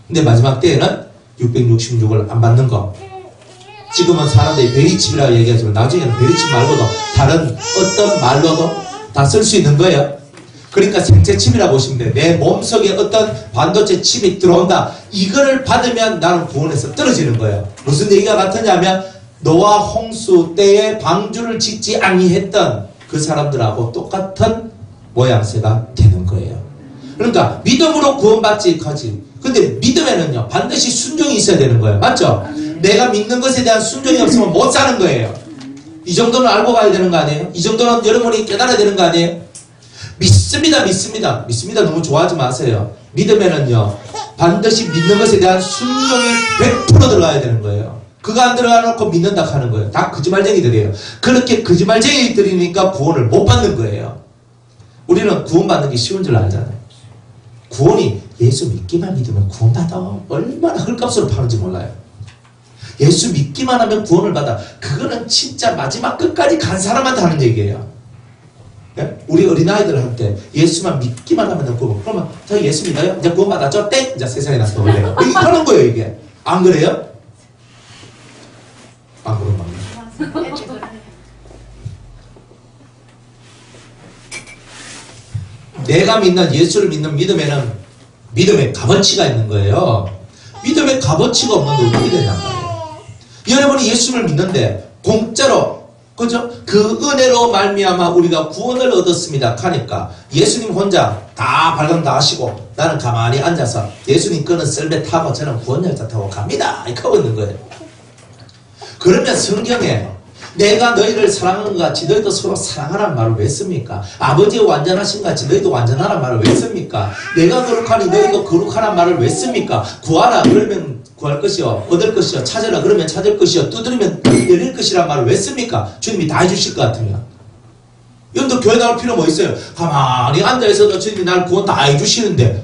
근데 마지막 때에는 666을 안 받는 거. 지금은 사람들이 베리칩이라고 얘기하지만 나중에는 베리칩 말고도 다른 어떤 말로도 다 쓸 수 있는 거예요. 그러니까 생체 칩이라고 보시면 돼요. 내 몸속에 어떤 반도체 칩이 들어온다. 이거를 받으면 나는 구원에서 떨어지는 거예요. 무슨 얘기가 같으냐면 노아 홍수 때에 방주를 짓지 아니했던 그 사람들하고 똑같은 모양새가 되는 거예요. 그러니까 믿음으로 구원받지 가지. 근데 믿음에는요 반드시 순종이 있어야 되는 거예요. 맞죠? 내가 믿는 것에 대한 순종이 없으면 못 사는 거예요. 이 정도는 알고 가야 되는 거 아니에요? 이 정도는 여러분이 깨달아야 되는 거 아니에요? 믿습니다. 너무 좋아하지 마세요. 믿음에는요 반드시 믿는 것에 대한 순종이 100% 들어가야 되는 거예요. 그거 안 들어가 놓고 믿는다 하는 거예요. 다 거짓말쟁이들이에요. 그렇게 거짓말쟁이들이니까 구원을 못 받는 거예요. 우리는 구원받는 게 쉬운 줄 알잖아요. 구원이 예수 믿기만 믿으면 구원받아. 얼마나 헐값으로 파는지 몰라요. 예수 믿기만 하면 구원을 받아. 그거는 진짜 마지막 끝까지 간 사람한테 하는 얘기예요. 예? 우리 어린아이들한테 예수만 믿기만 하면 구원. 그러면 저 예수 믿어요? 이제 구원 받았죠? 땡! 이제 세상에 나서 올래요. 이게 그런 거예요 이게. 안 그래요? 안 그런 말이에요. 내가 믿는 예수를 믿는 믿음에는 믿음의 값어치가 있는 거예요. 믿음의 값어치가 없는데 어떻게 되냔 말이에요. 여러분이 예수를 믿는데 공짜로 그죠? 그 은혜로 말미암아 우리가 구원을 얻었습니다 하니까 예수님 혼자 다 발광 다 하시고 나는 가만히 앉아서 예수님 끄는 썰매 타고 저는 구원열차 타고 갑니다 이렇게 하고 있는 거예요. 그러면 성경에 내가 너희를 사랑하는 것 같이 너희도 서로 사랑하라는 말을 왜 씁니까? 아버지의 완전하신 것 같이 너희도 완전하라는 말을 왜 씁니까? 내가 거룩하니 너희도 거룩하라는 말을 왜 씁니까? 구하라 그러면 구할 것이요 얻을 것이요 찾으라 그러면 찾을 것이요 두드리면 열릴 것이라는 말을 왜 씁니까? 주님이 다 해주실 것 같으면. 여러분도 교회 나올 필요 뭐 있어요? 가만히 앉아있어도 주님이 날 구원 다 해주시는데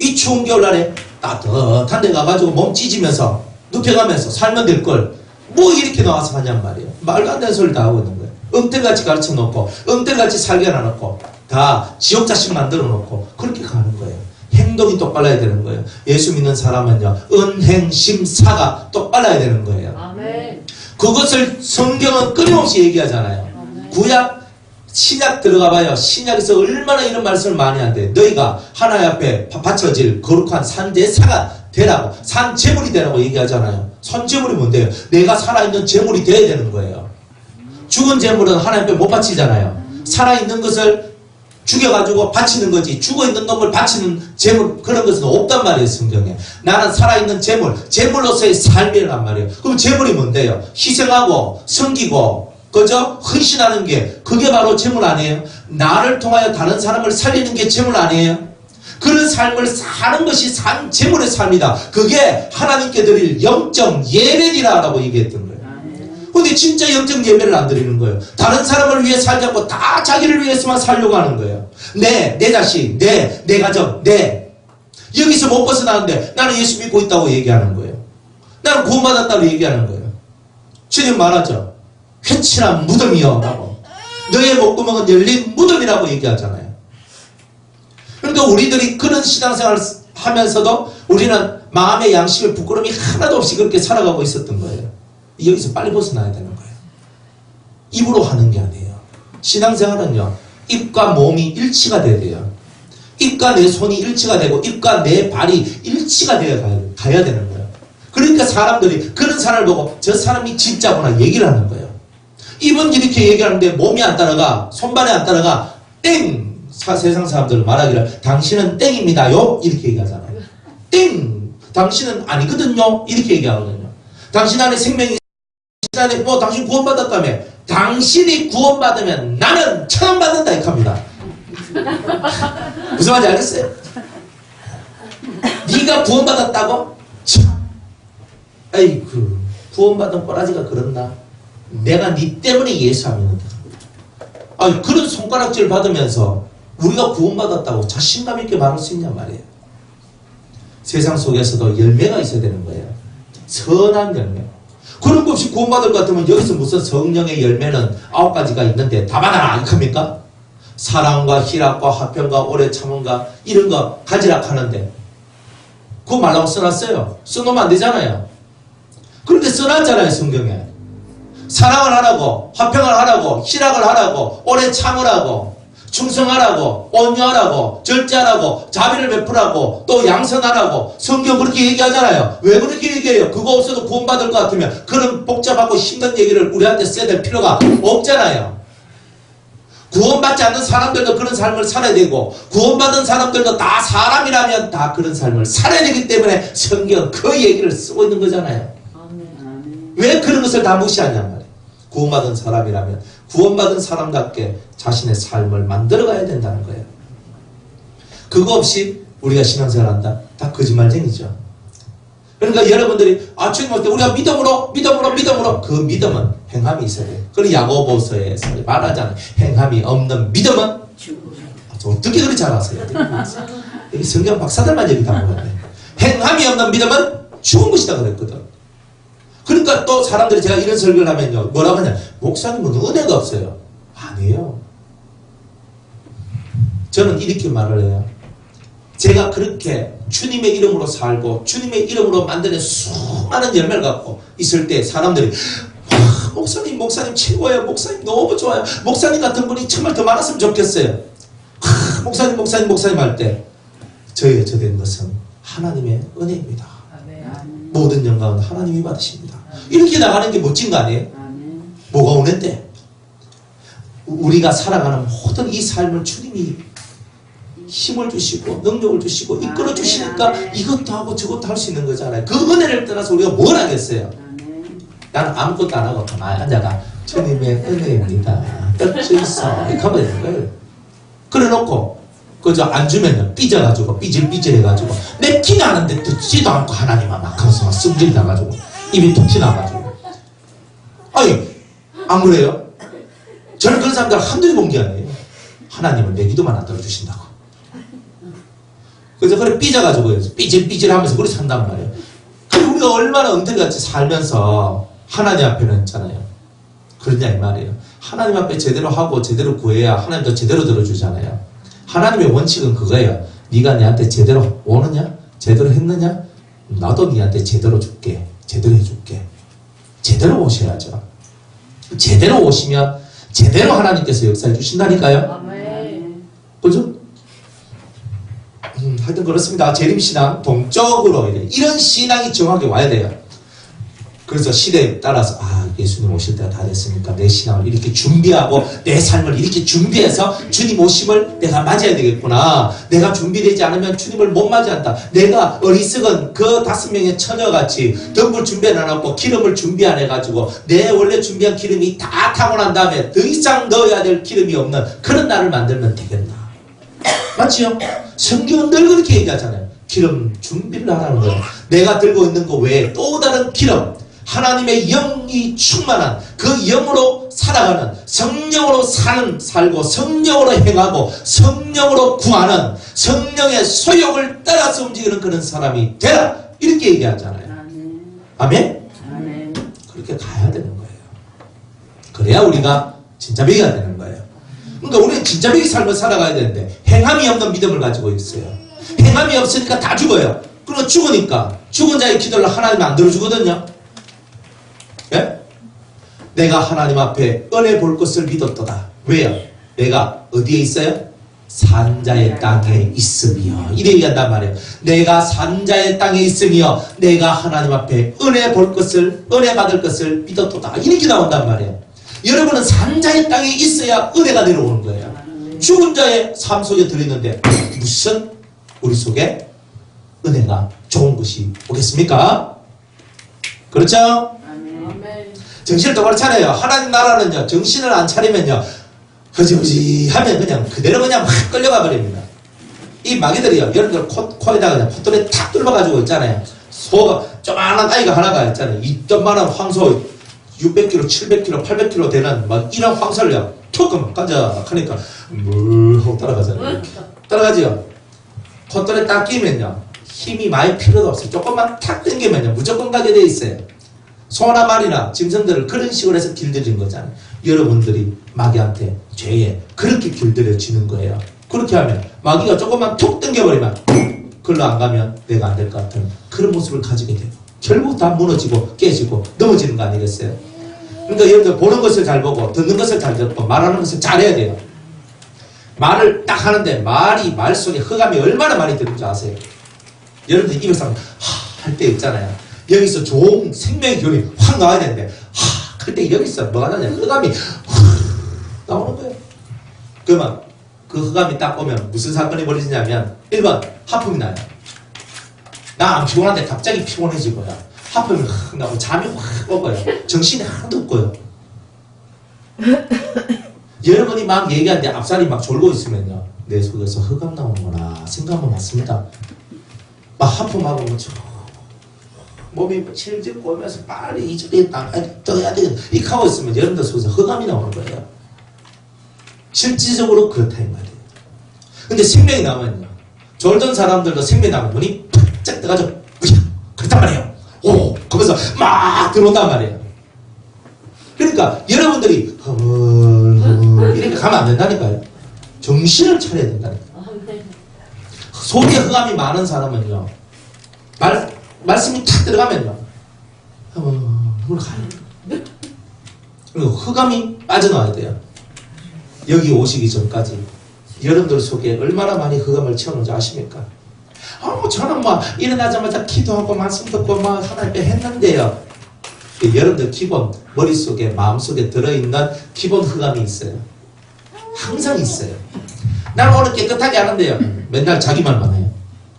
이 추운 겨울날에 따뜻한 데 가가지고 몸 찢으면서 눕혀가면서 살면 될걸 뭐 이렇게 나와서 하냔 말이에요. 말도 안 되는 소리를 다 하고 있는 거예요. 엉터리같이 가르쳐 놓고 엉터리같이 살게 해놔놓고 다 지옥 자식 만들어 놓고 그렇게 가는 거예요. 행동이 똑바라야 되는 거예요. 예수 믿는 사람은요 은행심사가 똑바라야 되는 거예요. 아멘. 그것을 성경은 끊임없이 얘기하잖아요. 아멘. 구약 신약 들어가 봐요. 신약에서 얼마나 이런 말씀을 많이 한대. 너희가 하나님 앞에 바쳐질 거룩한 산제사가 되라고 산 제물이 되라고 얘기하잖아요. 산 제물이 뭔데요? 내가 살아있는 제물이 돼야 되는 거예요. 죽은 제물은 하나님 앞에 못 바치잖아요. 살아있는 것을 죽여가지고 바치는 거지 죽어있는 놈을 바치는 제물 그런 것은 없단 말이에요. 성경에 나는 살아있는 제물로서의 삶이란 말이에요. 그럼 제물이 뭔데요? 희생하고 섬기고 그죠? 헌신하는 게 그게 바로 제물 아니에요? 나를 통하여 다른 사람을 살리는 게 제물 아니에요? 그런 삶을 사는 것이 제물의 삶이다. 그게 하나님께 드릴 영적 예배니라 라고 얘기했던 거예요. 근데 진짜 영적 예배를 안 드리는 거예요. 다른 사람을 위해 살지 않고 다 자기를 위해서만 살려고 하는 거예요. 내 자식, 내 가정, 여기서 못 벗어나는데 나는 예수 믿고 있다고 얘기하는 거예요. 나는 구원받았다고 얘기하는 거예요. 주님 말하죠. 회칠한 무덤이여 라고. 너의 목구멍은 열린 무덤이라고 얘기하잖아요. 그러니까 우리들이 그런 신앙생활을 하면서도 우리는 마음의 양심의 부끄러움이 하나도 없이 그렇게 살아가고 있었던 거예요. 여기서 빨리 벗어나야 되는 거예요. 입으로 하는 게 아니에요. 신앙생활은요. 입과 몸이 일치가 돼야 돼요. 입과 내 손이 일치가 되고 입과 내 발이 일치가 되어 가야 되는 거예요. 그러니까 사람들이 그런 사람을 보고 저 사람이 진짜구나 얘기를 하는 거예요. 입은 이렇게 얘기하는데 몸이 안 따라가 손발이 안 따라가 땡! 세상 사람들 말하기를 당신은 땡입니다요 이렇게 얘기하잖아요. 땡! 당신은 아니거든요 이렇게 얘기하거든요. 당신 안에 생명이 당신 안에 당신 구원받았다며 당신이 구원받으면 나는 천원받는다 이렇게 합니다. 무슨 말인지 알겠어요? 네가 구원받았다고? 아이고 구원받은 꼬라지가 그렇나? 내가 네 때문에 예수 안 믿는다. 아니 그런 손가락질 받으면서 우리가 구원받았다고 자신감 있게 말할 수 있냔 말이에요. 세상 속에서도 열매가 있어야 되는 거예요. 선한 열매. 그런 거 없이 구원받을 것 같으면 여기서 무슨 성령의 열매는 9가지가 있는데 다 받아라 이렇게 합니까? 사랑과 희락과 화평과 오래 참음과 이런 거 가지라 하는데 그거 말라고 써놨어요. 써놓으면 안 되잖아요. 그런데 써놨잖아요. 성경에. 사랑을 하라고 화평을 하라고 희락을 하라고 오래 참으라고 충성하라고, 온유하라고, 절제하라고, 자비를 베풀라고, 또 양선하라고 성경 그렇게 얘기하잖아요. 왜 그렇게 얘기해요? 그거 없어도 구원받을 것 같으면 그런 복잡하고 힘든 얘기를 우리한테 써야 될 필요가 없잖아요. 구원받지 않는 사람들도 그런 삶을 살아야 되고 구원받은 사람들도 다 사람이라면 다 그런 삶을 살아야 되기 때문에 성경 그 얘기를 쓰고 있는 거잖아요. 왜 그런 것을 다 무시하냔 말이에요. 구원받은 사람이라면 구원받은 사람답게 자신의 삶을 만들어가야 된다는 거예요. 그거 없이 우리가 신앙생활 한다? 다 거짓말쟁이죠. 그러니까 여러분들이 주님 올 때 우리가 믿음으로 그 믿음은 행함이 있어야 돼요. 그리고 야고보서에서 말하잖아요. 행함이 없는 믿음은 어떻게 그렇게 잘 아세요? 여기 성경 박사들만 얘기 다 보는데 행함이 없는 믿음은 죽은 것이다 그랬거든. 그러니까 또 사람들이 제가 이런 설교를 하면요 뭐라고 하냐, 목사님은 은혜가 없어요. 아니에요. 저는 이렇게 말을 해요. 제가 그렇게 주님의 이름으로 살고 주님의 이름으로 만드는 수많은 열매를 갖고 있을 때 사람들이 목사님 최고예요. 목사님 너무 좋아요. 목사님 같은 분이 정말 더 많았으면 좋겠어요. 목사님 할 때 저의 저된 것은 하나님의 은혜입니다. 모든 영광은 하나님이 받으십니다. 이렇게 나가는 게 멋진 거 아니에요? 뭐가 은혜인데? 우리가 살아가는 모든 이 삶을 주님이 힘을 주시고 능력을 주시고 이끌어 주시니까 이것도 하고 저것도 할 수 있는 거잖아요. 그 은혜를 떠나서 우리가 뭘 하겠어요? 나는 아무것도 안 하고 가만히 앉아가 주님의 은혜입니다. 떨쳐 있어. 이렇게 하면 되는 거예요. 그래 놓고 그저 안 주면요 삐져가지고 삐질삐질해가지고 내 기도하는데 듣지도 않고 하나님아 막 하면서 막 승질 나가지고 입이 툭 튀나가지고 아니 안 그래요? 저는 그런 사람들 한둘이 본 게 아니에요. 하나님은 내 기도만 안 들어주신다고. 그래서 그래 삐져가지고 삐질삐질하면서 그렇게 산단 말이에요. 그리고 우리가 얼마나 엉터리같이 살면서 하나님 앞에는 있잖아요. 그러냐 이 말이에요. 하나님 앞에 제대로 하고 제대로 구해야 하나님도 제대로 들어주잖아요. 하나님의 원칙은 그거예요. 네가 내한테 제대로 오느냐? 제대로 했느냐? 나도 네한테 제대로 줄게. 제대로 해줄게. 제대로 오셔야죠. 제대로 오시면 제대로 하나님께서 역사해 주신다니까요. 그죠? 하여튼 그렇습니다. 재림신앙 동적으로 이런 신앙이 정확하게 와야 돼요. 그래서 시대에 따라서 예수님 오실 때가 다 됐으니까 내 신앙을 이렇게 준비하고 내 삶을 이렇게 준비해서 주님 오심을 내가 맞아야 되겠구나. 내가 준비되지 않으면 주님을 못 맞이한다. 내가 어리석은 그 5명의 처녀같이 덤불 준비 안 해놓고 기름을 준비 안 해가지고 내 원래 준비한 기름이 다 타고 난 다음에 더 이상 넣어야 될 기름이 없는 그런 나를 만들면 되겠나. 맞지요? 성경은 늘 그렇게 얘기하잖아요. 기름 준비를 하라는 거예요. 내가 들고 있는 거 외에 또 다른 기름, 하나님의 영이 충만한 그 영으로 살아가는, 성령으로 살고 성령으로 행하고 성령으로 구하는, 성령의 소욕을 따라서 움직이는 그런 사람이 되라, 이렇게 얘기하잖아요. 아멘? 그렇게 가야 되는 거예요. 그래야 우리가 진짜 먹여야 되는 거예요. 그러니까 우리는 진짜 먹이 삶을 살아가야 되는데 행함이 없는 믿음을 가지고 있어요. 행함이 없으니까 다 죽어요. 그리고 죽으니까 죽은 자의 기도를 하나님 안 들어주거든요. 예? 내가 하나님 앞에 은혜 볼 것을 믿었도다. 왜요? 내가 어디에 있어요? 산자의 땅에 있으며, 이래 얘기한단 말이에요. 내가 산자의 땅에 있으며 내가 하나님 앞에 은혜 볼 것을, 은혜 받을 것을 믿었도다. 이렇게 나온단 말이에요. 여러분은 산자의 땅에 있어야 은혜가 내려오는 거예요. 죽은 자의 삶 속에 들어있는데 무슨 우리 속에 은혜가 좋은 것이 오겠습니까? 그렇죠? 정신을 똑바로 차려요. 하나님 나라는요, 정신을 안 차리면요, 허지허지 하면 그냥 그대로 그냥 막 끌려가 버립니다. 이 마귀들이요, 여러분들 코에다가 그냥 콧돌에 탁 뚫어가지고 있잖아요. 소가, 조만한 아이가 하나가 있잖아요. 이딴만한 황소 600kg, 700kg, 800kg 되는 막 이런 황소를요, 툭 간작하니까 물 하고 따라가잖아요. 따라가지요. 콧돌에 딱 끼면요, 힘이 많이 필요도 없어요. 조금만 탁 당기면요, 무조건 가게 돼 있어요. 소나 말이나 짐승들을 그런 식으로 해서 길들인 거잖아요. 여러분들이 마귀한테, 죄에 그렇게 길들여지는 거예요. 그렇게 하면 마귀가 조금만 툭 당겨버리면 그걸로 안 가면 내가 안 될 것 같은 그런 모습을 가지게 돼요. 결국 다 무너지고 깨지고 넘어지는 거 아니겠어요? 그러니까 여러분들 보는 것을 잘 보고 듣는 것을 잘 듣고 말하는 것을 잘해야 돼요. 말을 딱 하는데 말 속에 흑암이 얼마나 많이 들는지 아세요? 여러분들 입에서 할 때 있잖아요. 여기서 좋은 생명의 기운이 확 나와야 되는데 그때 여기서 뭐가 나냐? 흑암이 나오는 거예요. 그러면 그 흑암이 딱 오면 무슨 사건이 벌어지냐면 1번 하품이 나요. 나 안 피곤한데 갑자기 피곤해지고요. 하품이 확 나고 잠이 확 오고요. 정신이 하나도 없고요. 여러분이 막 얘기하는데 앞살이 막 졸고 있으면요. 내 속에서 흑암 나오는구나 생각하면 맞습니다. 막 하품하고 몸이 질질 꼬면서 빨리 이 자리에 떠야 되겠다. 이렇게 하고 있으면 여러분들 속에서 흑암이 나오는 거예요. 실질적으로 그렇다 이 말이에요. 근데 생명이 나오면요. 졸던 사람들도 생명이 나오면 눈이 쫙 떠가지고 그렇단 말이에요. 오! 그러면서 막 들어온단 말이에요. 그러니까 여러분들이 이렇게 가면 안 된다니까요. 정신을 차려야 된다니까요. 속에 흑암이 많은 사람은요. 말씀이 탁 들어가면요. 가요. 그리고 흑암이 빠져나와야 돼요. 여기 오시기 전까지 여러분들 속에 얼마나 많이 흑암을 채우는지 아십니까? 저는 뭐 일어나자마자 기도하고 말씀 듣고 막 하나님 했는데요. 여러분들 기본 머릿속에 마음속에 들어있는 기본 흑암이 있어요. 항상 있어요. 나는 오늘 깨끗하게 하는데요. 맨날 자기 말만 해요.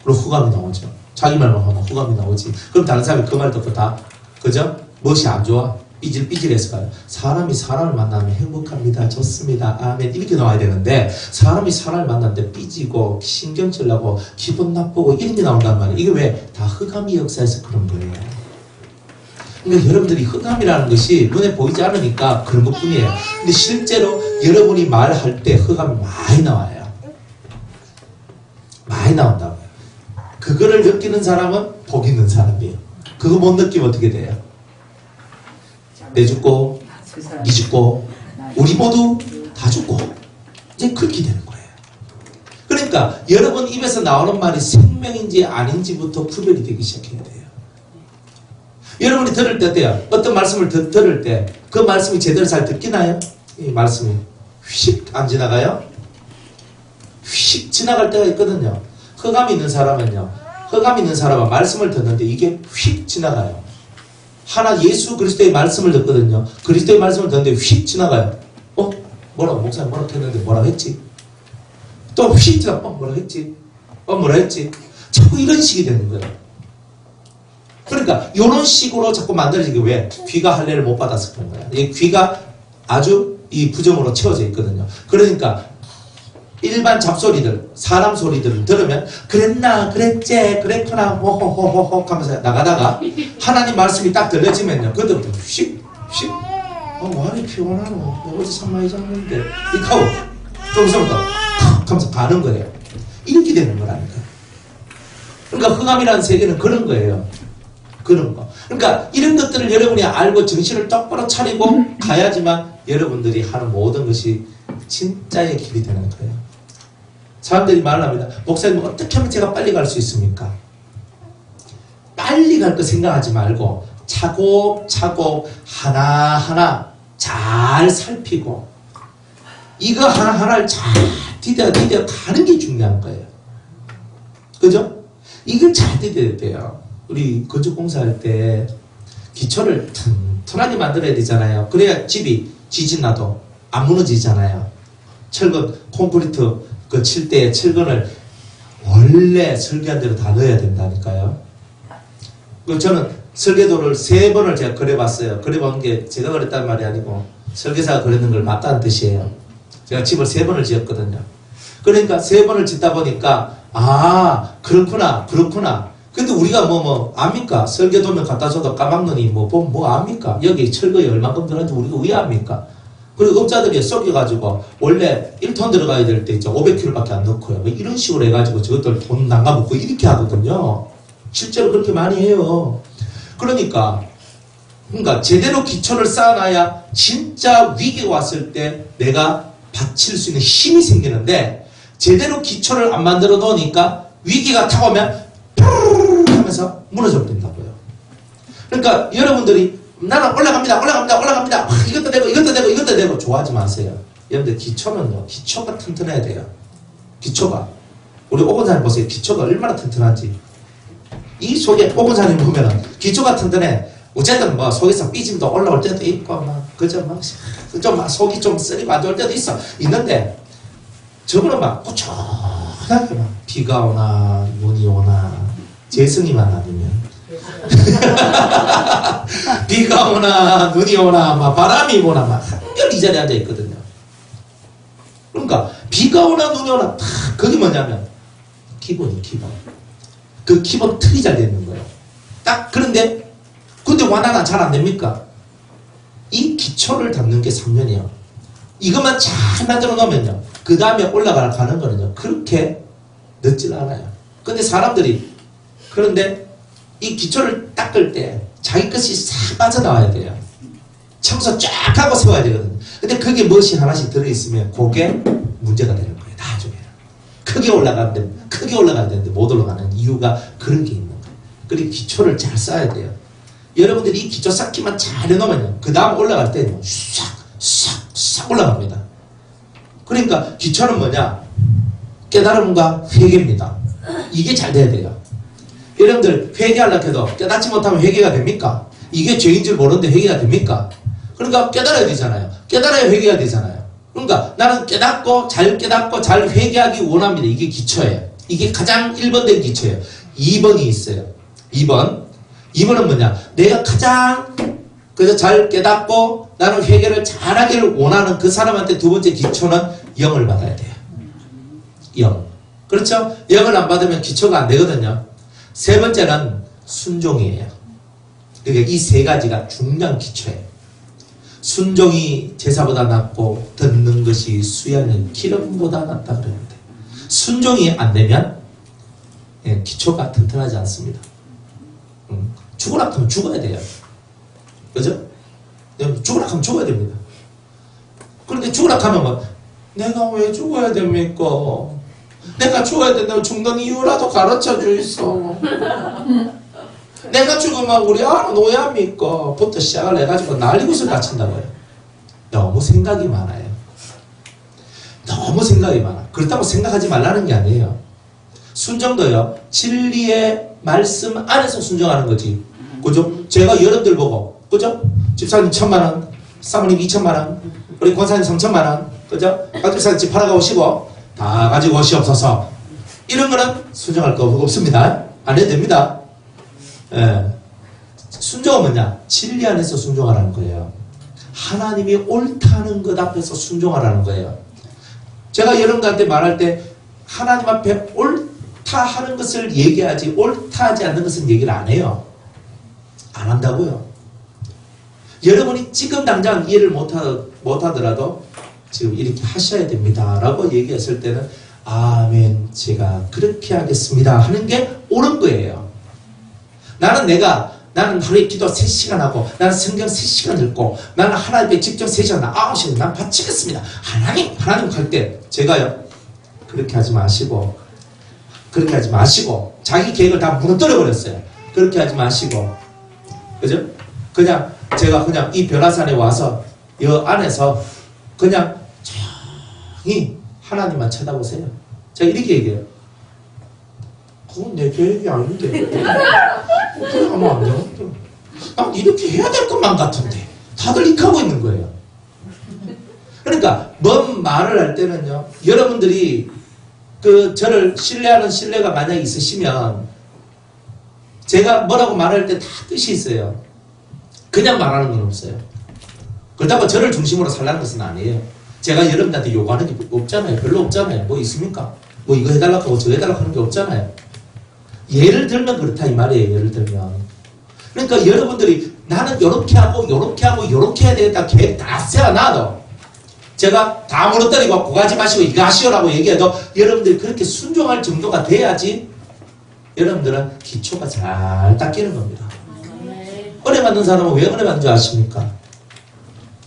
그리고 흑암이 나오죠. 자기 말만 하면 흑암이 나오지. 그럼 다른 사람이 그 말 듣고 다 그죠? 무엇이 안 좋아? 삐질삐질해서 가요. 사람이 사람을 만나면 행복합니다. 좋습니다. 아멘. 이렇게 나와야 되는데 사람이 사람을 만났는데 삐지고 신경질 나고 기분 나쁘고 이런 게 나온단 말이에요. 이게 왜? 다 흑암이 역사에서 그런 거예요. 그러니까 여러분들이 흑암이라는 것이 눈에 보이지 않으니까 그런 것 뿐이에요. 근데 실제로 여러분이 말할 때 흑암이 많이 나와요. 많이 나온다고요. 그거를 느끼는 사람은 복 있는 사람이에요. 그거 못 느끼면 어떻게 돼요? 내 죽고 니 죽고 우리 모두 다 죽고 이제 그렇게 되는 거예요. 그러니까 여러분 입에서 나오는 말이 생명인지 아닌지부터 구별이 되기 시작해야 돼요. 여러분이 들을 때 어때요? 어떤 말씀을 들을 때 그 말씀이 제대로 잘 듣기나요? 이 말씀이 휙 안 지나가요? 휙 지나갈 때가 있거든요. 흑암이 있는 사람은요. 흑암이 있는 사람은 말씀을 듣는데 이게 휙 지나가요. 하나 예수 그리스도의 말씀을 듣거든요. 그리스도의 말씀을 듣는데 휙 지나가요. 뭐라고 목사님 뭐라고 했는데 뭐라고 했지? 또 휙 지나가. 뭐라고 했지? 뭐라 했지? 자꾸 이런 식이 되는 거예요. 그러니까 이런 식으로 자꾸 만들어지게 왜? 귀가 할례를 못 받아서 그런 거야. 이 귀가 아주 이 부정으로 채워져 있거든요. 그러니까 일반 잡소리들, 사람 소리들을 들으면 그랬나, 그랬지, 그랬구나, 호호호호호 하면서 나가다가 하나님 말씀이 딱 들려지면요. 그때부터 휙, 많이 피곤하노. 내가 어제 참 많이 잤는데. 이렇게 하고 좀 있으면서 하면서 가는 거예요. 이렇게 되는 거라니까요. 그러니까 흑암이라는 세계는 그런 거예요. 그런 거. 그러니까 이런 것들을 여러분이 알고 정신을 똑바로 차리고 가야지만 여러분들이 하는 모든 것이 진짜의 길이 되는 거예요. 사람들이 말을 합니다. 목사님 어떻게 하면 제가 빨리 갈 수 있습니까? 빨리 갈 거 생각하지 말고 차곡차곡 하나하나 잘 살피고 이거 하나하나를 잘 디뎌 가는 게 중요한 거예요. 그죠? 이걸 잘 디뎌야 돼요. 우리 건축공사할 때 기초를 튼튼하게 만들어야 되잖아요. 그래야 집이 지진 나도 안 무너지잖아요. 철근, 콘크리트 그 칠 때 철근을 원래 설계한 대로 다 넣어야 된다니까요. 저는 설계도를 3번을 제가 그려봤어요. 그려본 게 제가 그랬단 말이 아니고 설계사가 그리는 걸 맞다는 뜻이에요. 제가 집을 3번을 지었거든요. 그러니까 3번을 짓다 보니까 그렇구나. 근데 우리가 압니까? 설계도면 갖다 줘도 까막눈이 뭐 압니까? 여기 철거에 얼마큼 들어가는지 우리가 왜 압니까? 그리고 업자들이 썩여가지고 원래 1톤 들어가야 될 때 있죠. 500kg밖에 안 넣고요. 뭐 이런 식으로 해가지고 저것들 돈 남가먹고 이렇게 하거든요. 실제로 그렇게 많이 해요. 그러니까 제대로 기초를 쌓아놔야 진짜 위기가 왔을 때 내가 받칠 수 있는 힘이 생기는데 제대로 기초를 안 만들어 놓으니까 위기가 타오면 하면서 무너져 버린다고요. 그러니까 여러분들이 나는 올라갑니다. 이것도 되고 좋아하지 마세요. 여러분들 기초는요, 기초가 튼튼해야 돼요. 기초가. 우리 오건사님 보세요. 기초가 얼마나 튼튼한지. 이 속에 오건사님 보면은 기초가 튼튼해. 어쨌든 뭐 속에서 삐짐도 올라올 때도 있고, 막, 그저 막, 좀 속이 좀 쓰리고 안 좋을 때도 있어. 있는데, 저거는 막 꾸준하게 막 비가 오나, 눈이 오나, 재성이만 아니면. 비가 오나, 눈이 오나, 막 바람이 오나, 막 한결 이 자리에 앉아 있거든요. 그러니까, 비가 오나, 눈이 오나, 다, 그게 뭐냐면, 기본이 기본. 그 기본 틀이 잘 되는 거예요. 딱, 그런데, 근데 완화가 잘 안 됩니까? 이 기초를 담는 게 3년이에요. 이것만 잘 만들어 놓으면요. 그 다음에 올라가는 거는요. 그렇게 늦질 않아요. 근데 사람들이, 그런데 이 기초를 닦을 때 자기 것이 싹 빠져나와야 돼요. 청소 쫙 하고 세워야 되거든요. 근데 그게 무엇이 하나씩 들어있으면 그게 문제가 되는 거예요. 나중에는. 크게 올라가야 되는데 못 올라가는 이유가 그런 게 있는 거예요. 그리고 기초를 잘 쌓아야 돼요. 여러분들이 이 기초 쌓기만 잘 해놓으면요. 그 다음 올라갈 때는 싹 올라갑니다. 그러니까 기초는 뭐냐? 깨달음과 회개입니다. 이게 잘 돼야 돼요. 여러분들 회개하려고 해도 깨닫지 못하면 회개가 됩니까? 이게 죄인 줄 모르는데 회개가 됩니까? 그러니까 깨달아야 되잖아요. 깨달아야 회개가 되잖아요. 그러니까 나는 깨닫고 잘 회개하기 원합니다. 이게 기초예요. 이게 가장 1번 된 기초예요. 2번이 있어요. 2번은 뭐냐? 내가 가장 그래서 잘 깨닫고 나는 회개를 잘하기를 원하는 그 사람한테 두 번째 기초는 영을 받아야 돼요. 영. 그렇죠? 영을 안 받으면 기초가 안 되거든요. 세 번째는 순종이에요. 그러니까 이 세 가지가 중요한 기초예요. 순종이 제사보다 낫고 듣는 것이 수양은 기름보다 낫다 그러는데 순종이 안 되면 기초가 튼튼하지 않습니다. 죽으라 하면 죽어야 돼요. 그죠? 죽으라 하면 죽어야 됩니다. 그런데 죽으라 하면 뭐, 내가 왜 죽어야 됩니까? 내가 죽어야 된다면 죽는 이유라도 가르쳐 주이소. 내가 죽으면 우리 아는 오야입니까? 부터 시작을 해가지고 난리굿을 다친다고요. 너무 생각이 많아요. 너무 생각이 많아. 그렇다고 생각하지 말라는 게 아니에요. 순종도요, 진리의 말씀 안에서 순종하는 거지. 그죠? 제가 여러분들 보고, 그죠? 집사님 1,000만원, 사모님 2,000만원, 우리 권사님 3,000만원, 그죠? 박집사님 집 팔아가 오시고, 다 가지고 오시옵소서. 이런 거는 순종할 거 없습니다. 안 해도 됩니다. 예. 순종은 뭐냐? 진리 안에서 순종하라는 거예요. 하나님이 옳다는 것 앞에서 순종하라는 거예요. 제가 여러분들한테 말할 때, 하나님 앞에 옳다 하는 것을 얘기하지, 옳다 하지 않는 것은 얘기를 안 해요. 안 한다고요. 여러분이 지금 당장 이해를 못하더라도 지금 이렇게 하셔야 됩니다 라고 얘기했을 때는 아멘, 제가 그렇게 하겠습니다 하는 게 옳은 거예요. 나는 하루에 기도 3시간 하고 나는 성경 3시간 읽고 나는 하나님께 직접 3시간 9시간 난 바치겠습니다. 하나님 할 때 제가요, 그렇게 하지 마시고 자기 계획을 다 무너뜨려 버렸어요. 그렇게 하지 마시고, 그죠? 제가 그냥 이 변화산에 와서 이 안에서 그냥 조용히 하나님만 쳐다보세요. 제가 이렇게 얘기해요. 그건 내 계획이 아닌데 그렇게 하면 안 되는데 난 이렇게 해야 될 것만 같은데 다들 이렇게 하고 있는 거예요. 그러니까 뭔 말을 할 때는요, 여러분들이 저를 신뢰하는 신뢰가 만약에 있으시면 제가 뭐라고 말할 때 다 뜻이 있어요. 그냥 말하는 건 없어요. 그렇다고 저를 중심으로 살라는 것은 아니에요. 제가 여러분한테 요구하는 게 없잖아요. 별로 없잖아요. 뭐 있습니까? 뭐 이거 해달라고 하고 저거 해달라고 하는 게 없잖아요. 예를 들면 그렇다 이 말이에요. 예를 들면. 그러니까 여러분들이 나는 요렇게 하고 요렇게 해야 되겠다 계획 다 세워놔도 제가 다 무너뜨리고 그거 하지 마시고 이거 하시오라고 얘기해도 여러분들이 그렇게 순종할 정도가 돼야지 여러분들은 기초가 잘 닦이는 겁니다. 은혜 받는 사람은 왜 은혜 받는 줄 아십니까?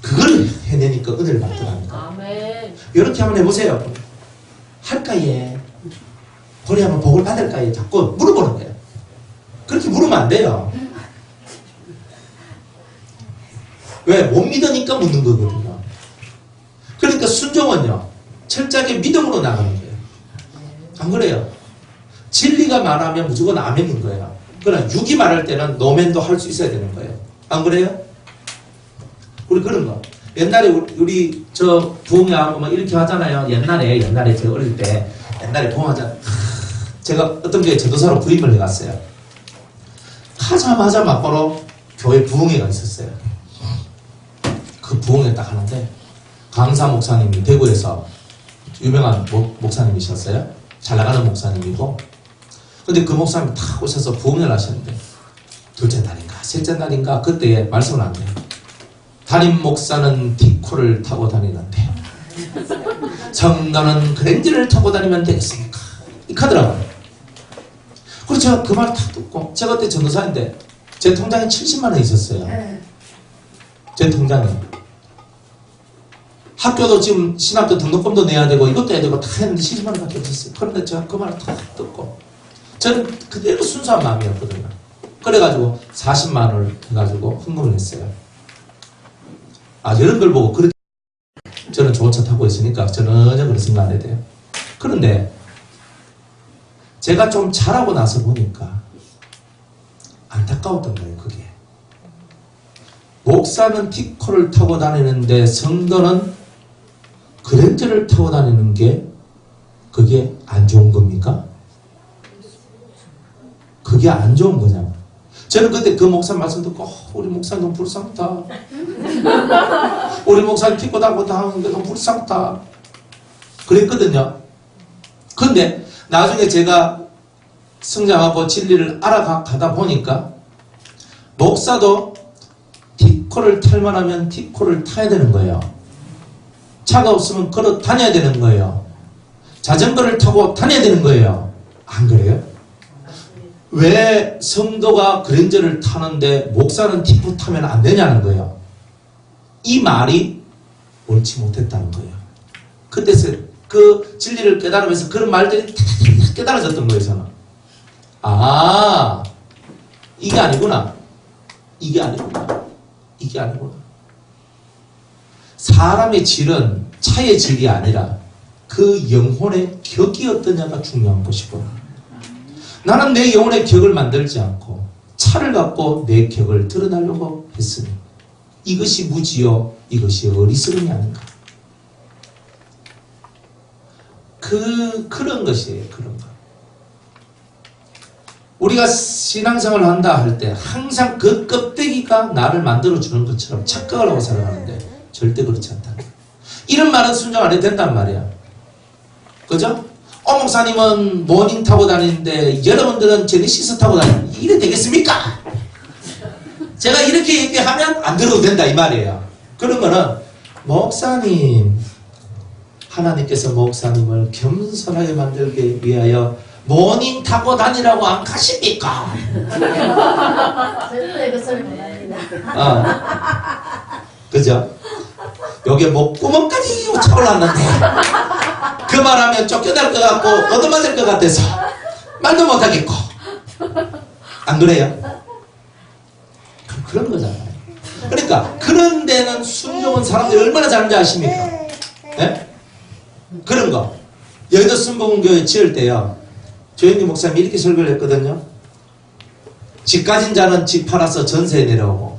그걸 해내니까 은혜를 받더랍니다. 이렇게 한번 해보세요. 할까예? 고려하면 복을 받을까예? 자꾸 물어보는 거예요. 그렇게 물으면 안 돼요. 왜? 못 믿으니까 묻는 거거든요. 그러니까 순종은요, 철저하게 믿음으로 나가는 거예요. 안 그래요? 진리가 말하면 무조건 아멘인 거예요. 그러나 육이 말할 때는 노멘도 할 수 있어야 되는 거예요. 안 그래요? 우리 그런 거. 옛날에 우리 저 부흥회하고 뭐 이렇게 하잖아요. 옛날에 제가 어릴 때 옛날에 부흥하자. 제가 어떤 교회 전도사로 부임을 해갔어요. 하자마자 막바로 교회 부흥회가 있었어요. 그 부흥회 딱 하는데 강사 목사님이 대구에서 유명한 목사님이셨어요. 잘 나가는 목사님이고, 근데 그 목사님이 탁 오셔서 부흥회를 하셨는데 둘째 날인가 셋째 날인가 그때에 말씀을 안 해요. 담임 목사는 디코를 타고 다니는데 성도는 그랜저를 타고 다니면 되겠습니까? 이렇게 하더라고요. 그래서 제가 그 말을 탁 듣고, 제가 그때 전도사인데 제 통장에 70만 원 있었어요. 제 통장에. 학교도 지금 신학교 등록금도 내야 되고 이것도 해야 되고 다 했는데 70만 원밖에 없었어요. 그런데 제가 그 말을 탁 듣고 저는 그대로 순수한 마음이었거든요. 그래가지고 40만 원을 해가지고 헌금을 했어요. 이런 걸 보고 그렇게 저는 좋은 차 타고 있으니까 전혀 그런 생각 안 해도 돼요. 그런데 제가 좀 자라고 나서 보니까 안타까웠던 거예요. 그게 목사는 티코를 타고 다니는데 성도는 그랜저를 타고 다니는 게 그게 안 좋은 겁니까? 그게 안 좋은 거잖아. 저는 그때 그 목사 말씀 듣고 우리 목사 너무 불쌍하다. 우리 목사 티코 타고 다니는 게 너무 불쌍하다. 그랬거든요. 근데 나중에 제가 성장하고 진리를 알아가다 보니까 목사도 티코를 탈만 하면 티코를 타야 되는 거예요. 차가 없으면 걸어 다녀야 되는 거예요. 자전거를 타고 다녀야 되는 거예요. 안 그래요? 왜 성도가 그랜저를 타는데 목사는 티코 타면 안 되냐는 거예요. 이 말이 옳지 못했다는 거예요. 그때서 그 진리를 깨달으면서 그런 말들이 깨달아졌던 거예요. 저는 이게 아니구나. 이게 아니구나. 이게 아니구나. 사람의 질은 차의 질이 아니라 그 영혼의 격이 어떠냐가 중요한 것이구나. 나는 내 영혼의 격을 만들지 않고 차를 갖고 내 격을 드러내려고 했으니 이것이 무지요, 이것이 어리석음이 아닌가. 그런 것이에요. 그런 거. 우리가 신앙생활을 한다 할 때 항상 그 껍데기가 나를 만들어주는 것처럼 착각을 하고 살아가는데 절대 그렇지 않다. 이런 말은 순종 안 해도 된단 말이야. 그죠? 목사님은 모닝 타고 다니는데 여러분들은 제네시스 타고 다니는데 이래 되겠습니까? 제가 이렇게 얘기하면 안 들어도 된다 이 말이에요. 그런 거는 목사님, 하나님께서 목사님을 겸손하게 만들기 위하여 모닝 타고 다니라고 안 가십니까? 절대 그 소리 못 합니다. 그죠? 여기에 목구멍까지 차올랐는데 그 말하면 쫓겨날 것 같고 얻어맞을 것 같아서 말도 못하겠고. 안 그래요? 그런 거잖아요. 그러니까 그런 데는 순종은 사람들이 얼마나 잘하는지 아십니까? 네? 그런 거. 여의도 순복음교회 지을 때요, 조현기 목사님이 이렇게 설교를 했거든요. 집 가진 자는 집 팔아서 전세에 내려오고,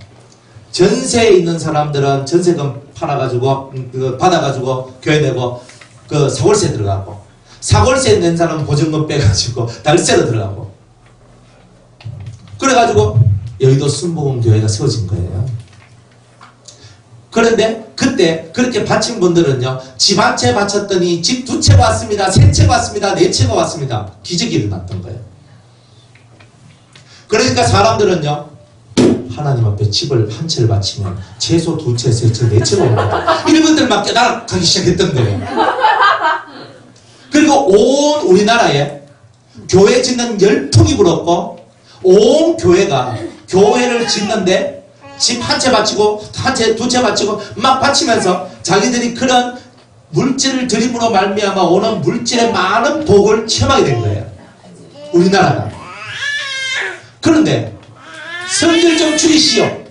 전세에 있는 사람들은 전세금 팔아가지고 받아가지고 교회 내고 그 사골세 들어가고, 사골세 낸 사람은 보증금 빼가지고 달세로 들어가고, 그래가지고 여의도 순복음교회가 세워진 거예요. 그런데 그때 그렇게 바친 분들은요, 집 한 채 바쳤더니 집 두 채가 왔습니다, 세 채가 왔습니다, 네 채가 왔습니다. 기적이 일어났던 거예요. 그러니까 사람들은요, 하나님 앞에 집을 한 채를 바치면 최소 두 채, 세 채, 네 채가 옵니다. 이런 것들 막 깨달아가기 시작했던 거예요. 그리고 온 우리나라에 교회 짓는 열풍이 불었고, 온 교회가 교회를 짓는데 집 한 채 바치고 한 채, 두 채 바치고 막 바치면서 자기들이 그런 물질을 드림으로 말미암아 오는 물질의 많은 복을 체험하게 된 거예요. 우리나라가. 그런데 성질 좀 줄이시오.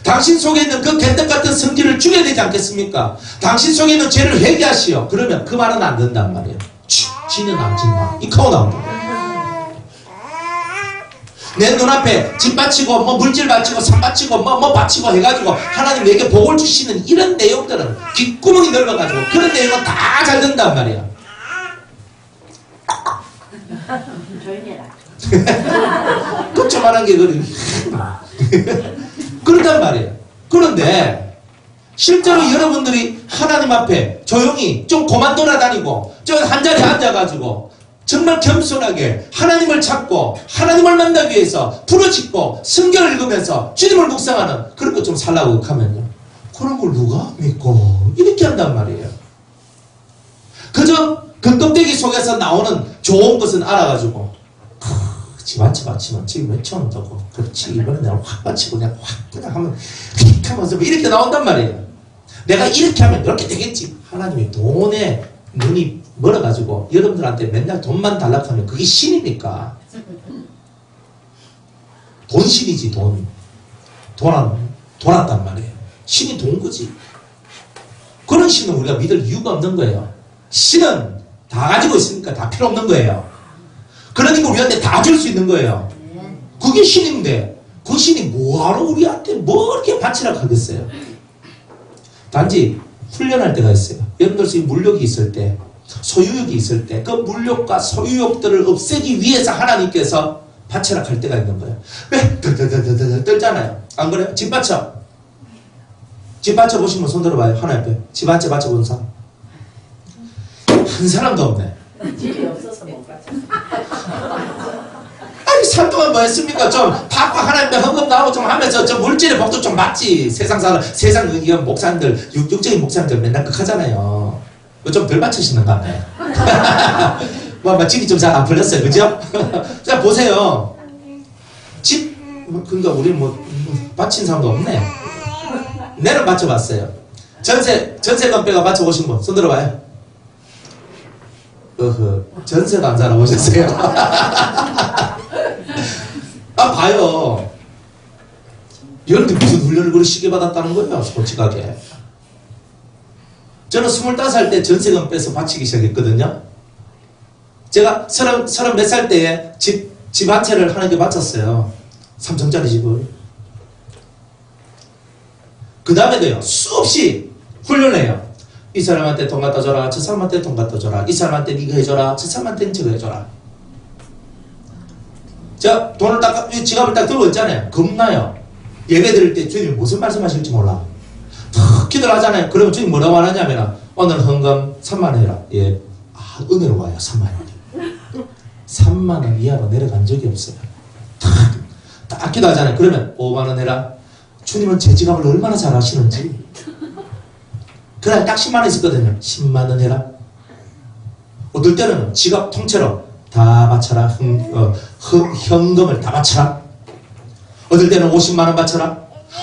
당신 속에 있는 그 개떡 같은 성질을 죽여야 되지 않겠습니까? 당신 속에 있는 죄를 회개하시오. 그러면 그 말은 안 된단 말이에요. 지는 알지 마. 이 카고 나온다. 내 눈앞에 집 바치고 뭐 물질 바치고 산 바치고 뭐 바치고 해가지고 하나님 내게 복을 주시는 이런 내용들은 귓구멍이 넓어가지고 그런 내용은 다 잘 된단 말이야. 조용히 해라. 그 조만한 게 그렇단 말이에요. 그런데 실제로 여러분들이 하나님 앞에 조용히 좀 고만 돌아다니고 좀 한자리에 앉아가지고 정말 겸손하게 하나님을 찾고 하나님을 만나기 위해서 부르짖고 성경을 읽으면서 주님을 묵상하는 그런 거 좀 살라고 하면요, 그런 걸 누가 믿고 이렇게 한단 말이에요. 그저 그 껍데기 속에서 나오는 좋은 것은 알아가지고 집 한 채 바치면 지금 몇천 원 더고 그렇지 이번에 내가 확 바치고 그냥 확 그냥 하면 휙 하면서 이렇게 나온단 말이에요. 내가 이렇게 하면 이렇게 되겠지. 하나님이 돈에 눈이 멀어가지고 여러분들한테 맨날 돈만 달라고 하면 그게 신입니까? 돈신이지. 돈 왔단 말이에요. 신이 돈 거지. 그런 신은 우리가 믿을 이유가 없는 거예요. 신은 다 가지고 있으니까 다 필요 없는 거예요. 그러니까 우리한테 다 줄 수 있는 거예요. 그게 신인데 그 신이 뭐하러 우리한테 뭐 이렇게 바치라고 하겠어요. 단지 훈련할 때가 있어요. 여러분들 속에 물욕이 있을 때, 소유욕이 있을 때, 그 물욕과 소유욕들을 없애기 위해서 하나님께서 바치라 할 때가 있는 거예요. 왜? 떨잖아요. 안 그래요? 집 바쳐. 집 바쳐 보시면 손 들어봐요. 하나 옆에. 집 한 채 바쳐 보는 사람. 한 사람도 없네. 집이 없어서 못 가죠. 아니, 살 동안 뭐 했습니까? 좀 팍팍 하나님께 헌금 나오고 좀 하면서 좀 물질의 복도 좀 받지. 세상 이런 목사님들, 육적인 목사님들 맨날 극하잖아요. 좀 덜 바치시는가 하네. 뭐 집이 좀 잘 안 풀렸어요. 그죠? 자, 보세요. 집, 그러니까 우리 뭐 바친 사람도 없네. 내는 바쳐봤어요. 전세금 빼가 바쳐보신 분, 손 들어봐요. 전세도 안 살아보셨어요? 아, 봐요. 여러분들 무슨 훈련을 그렇게 쉽게 받았다는 거예요, 솔직하게. 저는 25살 때 전세금 빼서 바치기 시작했거든요. 제가 30 몇 살 때에 집 한 채를 하나님께 바쳤어요. 3천짜리 집을. 그 다음에도요, 수없이 훈련해요. 이 사람한테 돈 갖다 줘라, 저 사람한테 돈 갖다 줘라, 이 사람한테 이거 해줘라, 저 사람한테 저거 해줘라. 제가 돈을 지갑을 딱 들고 있잖아요. 겁나요. 예배 드릴 때 주님이 무슨 말씀하실지 몰라. 탁 기도를 하잖아요. 그러면 주님 뭐라고 하냐면 오늘 헌금 3만 원 해라. 예, 은혜로 와요. 3만 원이. 3만 원 이하로 내려간 적이 없어요. 딱 기도하잖아요. 그러면 5만 원 해라. 주님은 제 지갑을 얼마나 잘 아시는지. 그날 딱 10만 원 있었거든요. 10만 원 해라. 어떨 때는 지갑 통째로 다 바쳐라. 현금을 다 바쳐라. 어떨 때는 50만 원 바쳐라.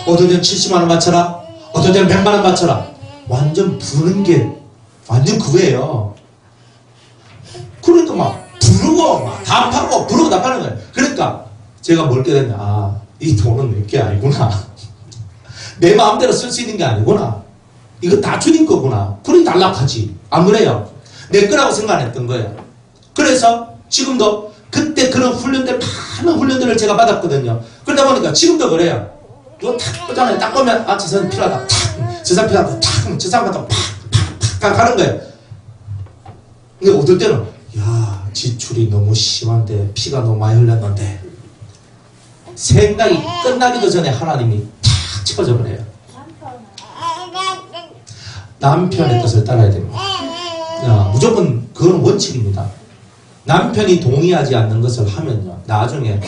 어떨 때는 70만 원 바쳐라. 어떨 때는 100만 원 바쳐라. 완전 부는 게 완전 그거예요. 그러니까 막 부르고 막 다 파고 부르고 다 파는 거예요. 그러니까 제가 뭘 깨닫냐. 이 돈은 내 게 아니구나. 내 마음대로 쓸 수 있는 게 아니구나. 이거 다 주님 거구나. 그러니 단락하지. 안 그래요? 내 거라고 생각 안 했던 거예요. 그래서 지금도 그때 그런 훈련들, 많은 훈련들을 제가 받았거든요. 그러다 보니까 지금도 그래요. 이거 탁 보잖아요. 딱 보면, 아, 저 사람 필요하다. 탁! 저 사람 필요하다. 탁! 저 사람 갖다 팍! 가는 거예요. 근데 어떨 때는, 야, 지출이 너무 심한데, 피가 너무 많이 흘렸는데, 생각이 끝나기도 전에 하나님이 탁 쳐져 버려요. 남편의 뜻을 따라야 됩니다. 무조건 그건 원칙입니다. 남편이 동의하지 않는 것을 하면요, 나중에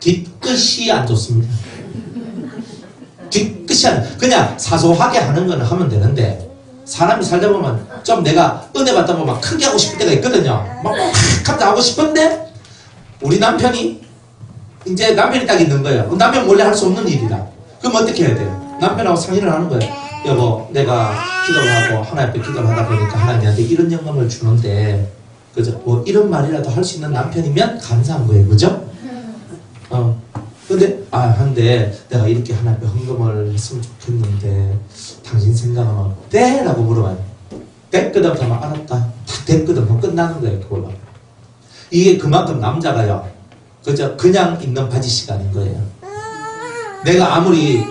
뒤끝이 안 좋습니다. 그냥 사소하게 하는 건 하면 되는데, 사람이 살다 보면 좀 내가 은혜 받다 보면 크게 하고 싶을 때가 있거든요. 막 팍 하고 싶은데 우리 남편이 이제 남편이 딱 있는 거예요. 남편 몰래 할 수 없는 일이다. 그럼 어떻게 해야 돼요? 남편하고 상의를 하는 거예요. 여보, 내가 기도를 하고 하나님 앞에 기도를 하다 보니까 하나님한테 이런 영광을 주는데, 그죠? 뭐 이런 말이라도 할 수 있는 남편이면 감사한 거예요. 그죠? 근데 한데 내가 이렇게 하나님께 헌금을 했으면 좋겠는데 당신 생각은 어때? 라고 물어봐요. 됐거든 하면 알았다. 다 됐거든 하면 끝나는 거예요. 그걸로. 이게 그만큼 남자가요. 그냥 입는 바지씩 아닌 거예요. 내가 아무리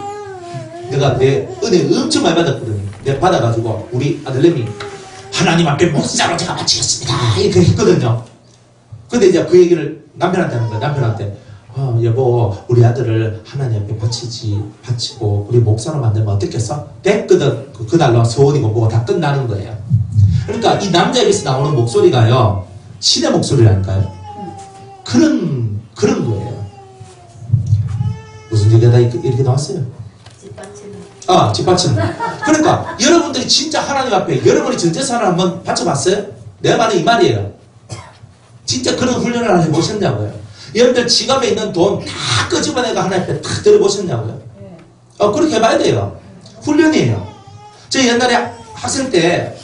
내가 내 은혜 엄청 많이 받았거든요. 내가 받아가지고 우리 아들내미 하나님 앞에 목사로 제가 바치겠습니다 이렇게 했거든요. 근데 이제 그 얘기를 남편한테 하는 거야. 남편한테 여보 우리 아들을 하나님 앞에 바치고 우리 목사로 만들면 어떻겠어? 됐거든. 그날로 소원이고 뭐고 다 끝나는 거예요. 그러니까 이 남자 입에서 나오는 목소리가요 신의 목소리라니까요. 그런 거예요. 무슨 얘기가 이렇게 나왔어요? 뒷받침. 그러니까 여러분들이 진짜 하나님 앞에 여러분이 전재산을 한번 바쳐봤어요? 내 말은 이 말이에요. 진짜 그런 훈련을 안 해보셨냐고요. 여러분들 지갑에 있는 돈 다 끄집어내가 하나님 앞에 탁 들어보셨냐고요. 그렇게 해봐야 돼요. 훈련이에요. 저 옛날에 학생 때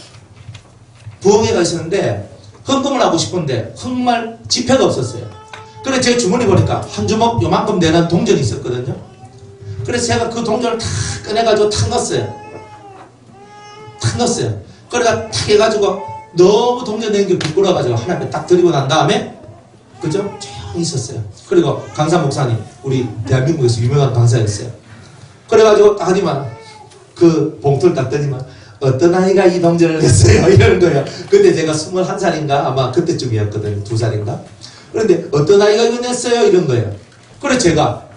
부흥회가 있었는데 헌금을 하고 싶은데 정말 지폐가 없었어요. 그래서 제 주머니 보니까 한 주먹 요만큼 되는 동전이 있었거든요. 그래서 제가 그 동전을 탁 꺼내가지고 탁 넣었어요. 그래가 탁 해가지고 너무 동전 내는 게 부끄러워가지고 하나님께 딱 드리고 난 다음에 그죠? 조용히 있었어요. 그리고 강사 목사님 우리 대한민국에서 유명한 강사였어요. 그래가지고 딱 하니만 그 봉투를 딱 뜨니만 어떤 아이가 이 동전을 냈어요 이러는 거예요. 근데 제가 21살인가 아마 그때쯤이었거든요. 2살인가. 그런데 어떤 아이가 이거 냈어요 이런 거예요. 그래서 제가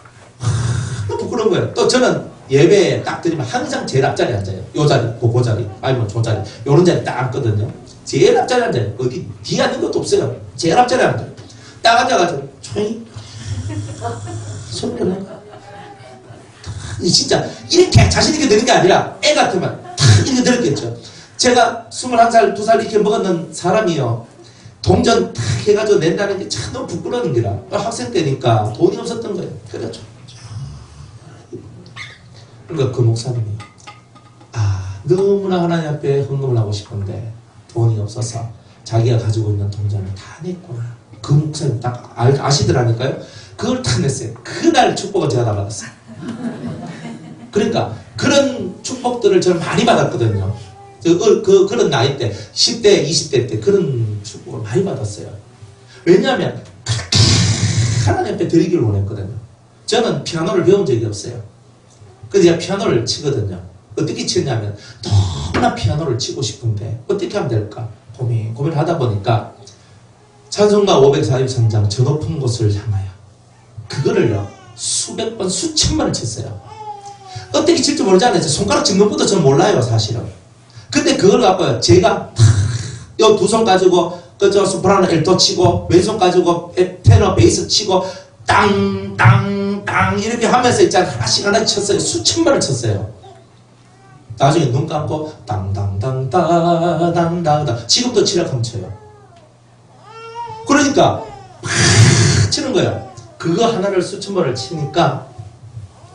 부끄러운 거예요. 또 저는 예배에 딱 드리면 항상 제일 앞자리 앉아요. 요 자리, 그 자리, 아니면 저 자리, 요런 자리 딱 앉거든요. 제일 앞자리 앉아요. 어디 뒤에 앉는 것도 없어요. 제일 앞자리 앉아요. 딱 앉아가지고 조용히 소리를 진짜 이렇게 자신있게 드는 게 아니라 애 같으면 탁 이렇게 들었겠죠. 제가 21살, 2살 이렇게 먹었는 사람이요. 동전 탁 해가지고 낸다는 게 참 너무 부끄러운 거라. 학생 때니까 돈이 없었던 거예요. 그래서 그러니까 그 목사님이 너무나 하나님 앞에 헌금을 하고 싶은데 돈이 없어서 자기가 가지고 있는 동전을 다 냈구나. 그 목사님 딱 아시더라니까요. 그걸 다 냈어요. 그날 축복을 제가 다 받았어요. 그러니까 그런 축복들을 저는 많이 받았거든요. 그런 나이 때 10대 20대 때 그런 축복을 많이 받았어요. 왜냐하면 하나님 앞에 드리기를 원했거든요. 저는 피아노를 배운 적이 없어요. 그래서 제가 피아노를 치거든요. 어떻게 치냐면 너무나 피아노를 치고 싶은데 어떻게 하면 될까 고민을 하다 보니까 찬송가 543장 저 높은 곳을 향하여 그거를요 수백 번 수천 번을 쳤어요. 어떻게 칠지 모르잖아요. 손가락 짚는 것도 저는 몰라요 사실은. 근데 그걸 갖고 제가 요 두 손 가지고 그저 소프라노 엘토 치고 왼손 가지고 테너 베이스 치고 땅땅땅 이렇게 하면서 있잖아요. 하나씩 쳤어요. 수천 번을 쳤어요. 나중에 눈 감고 땅땅땅땅땅땅 지금도 치락하면 쳐요. 그러니까 팍 치는 거예요. 그거 하나를 수천 번을 치니까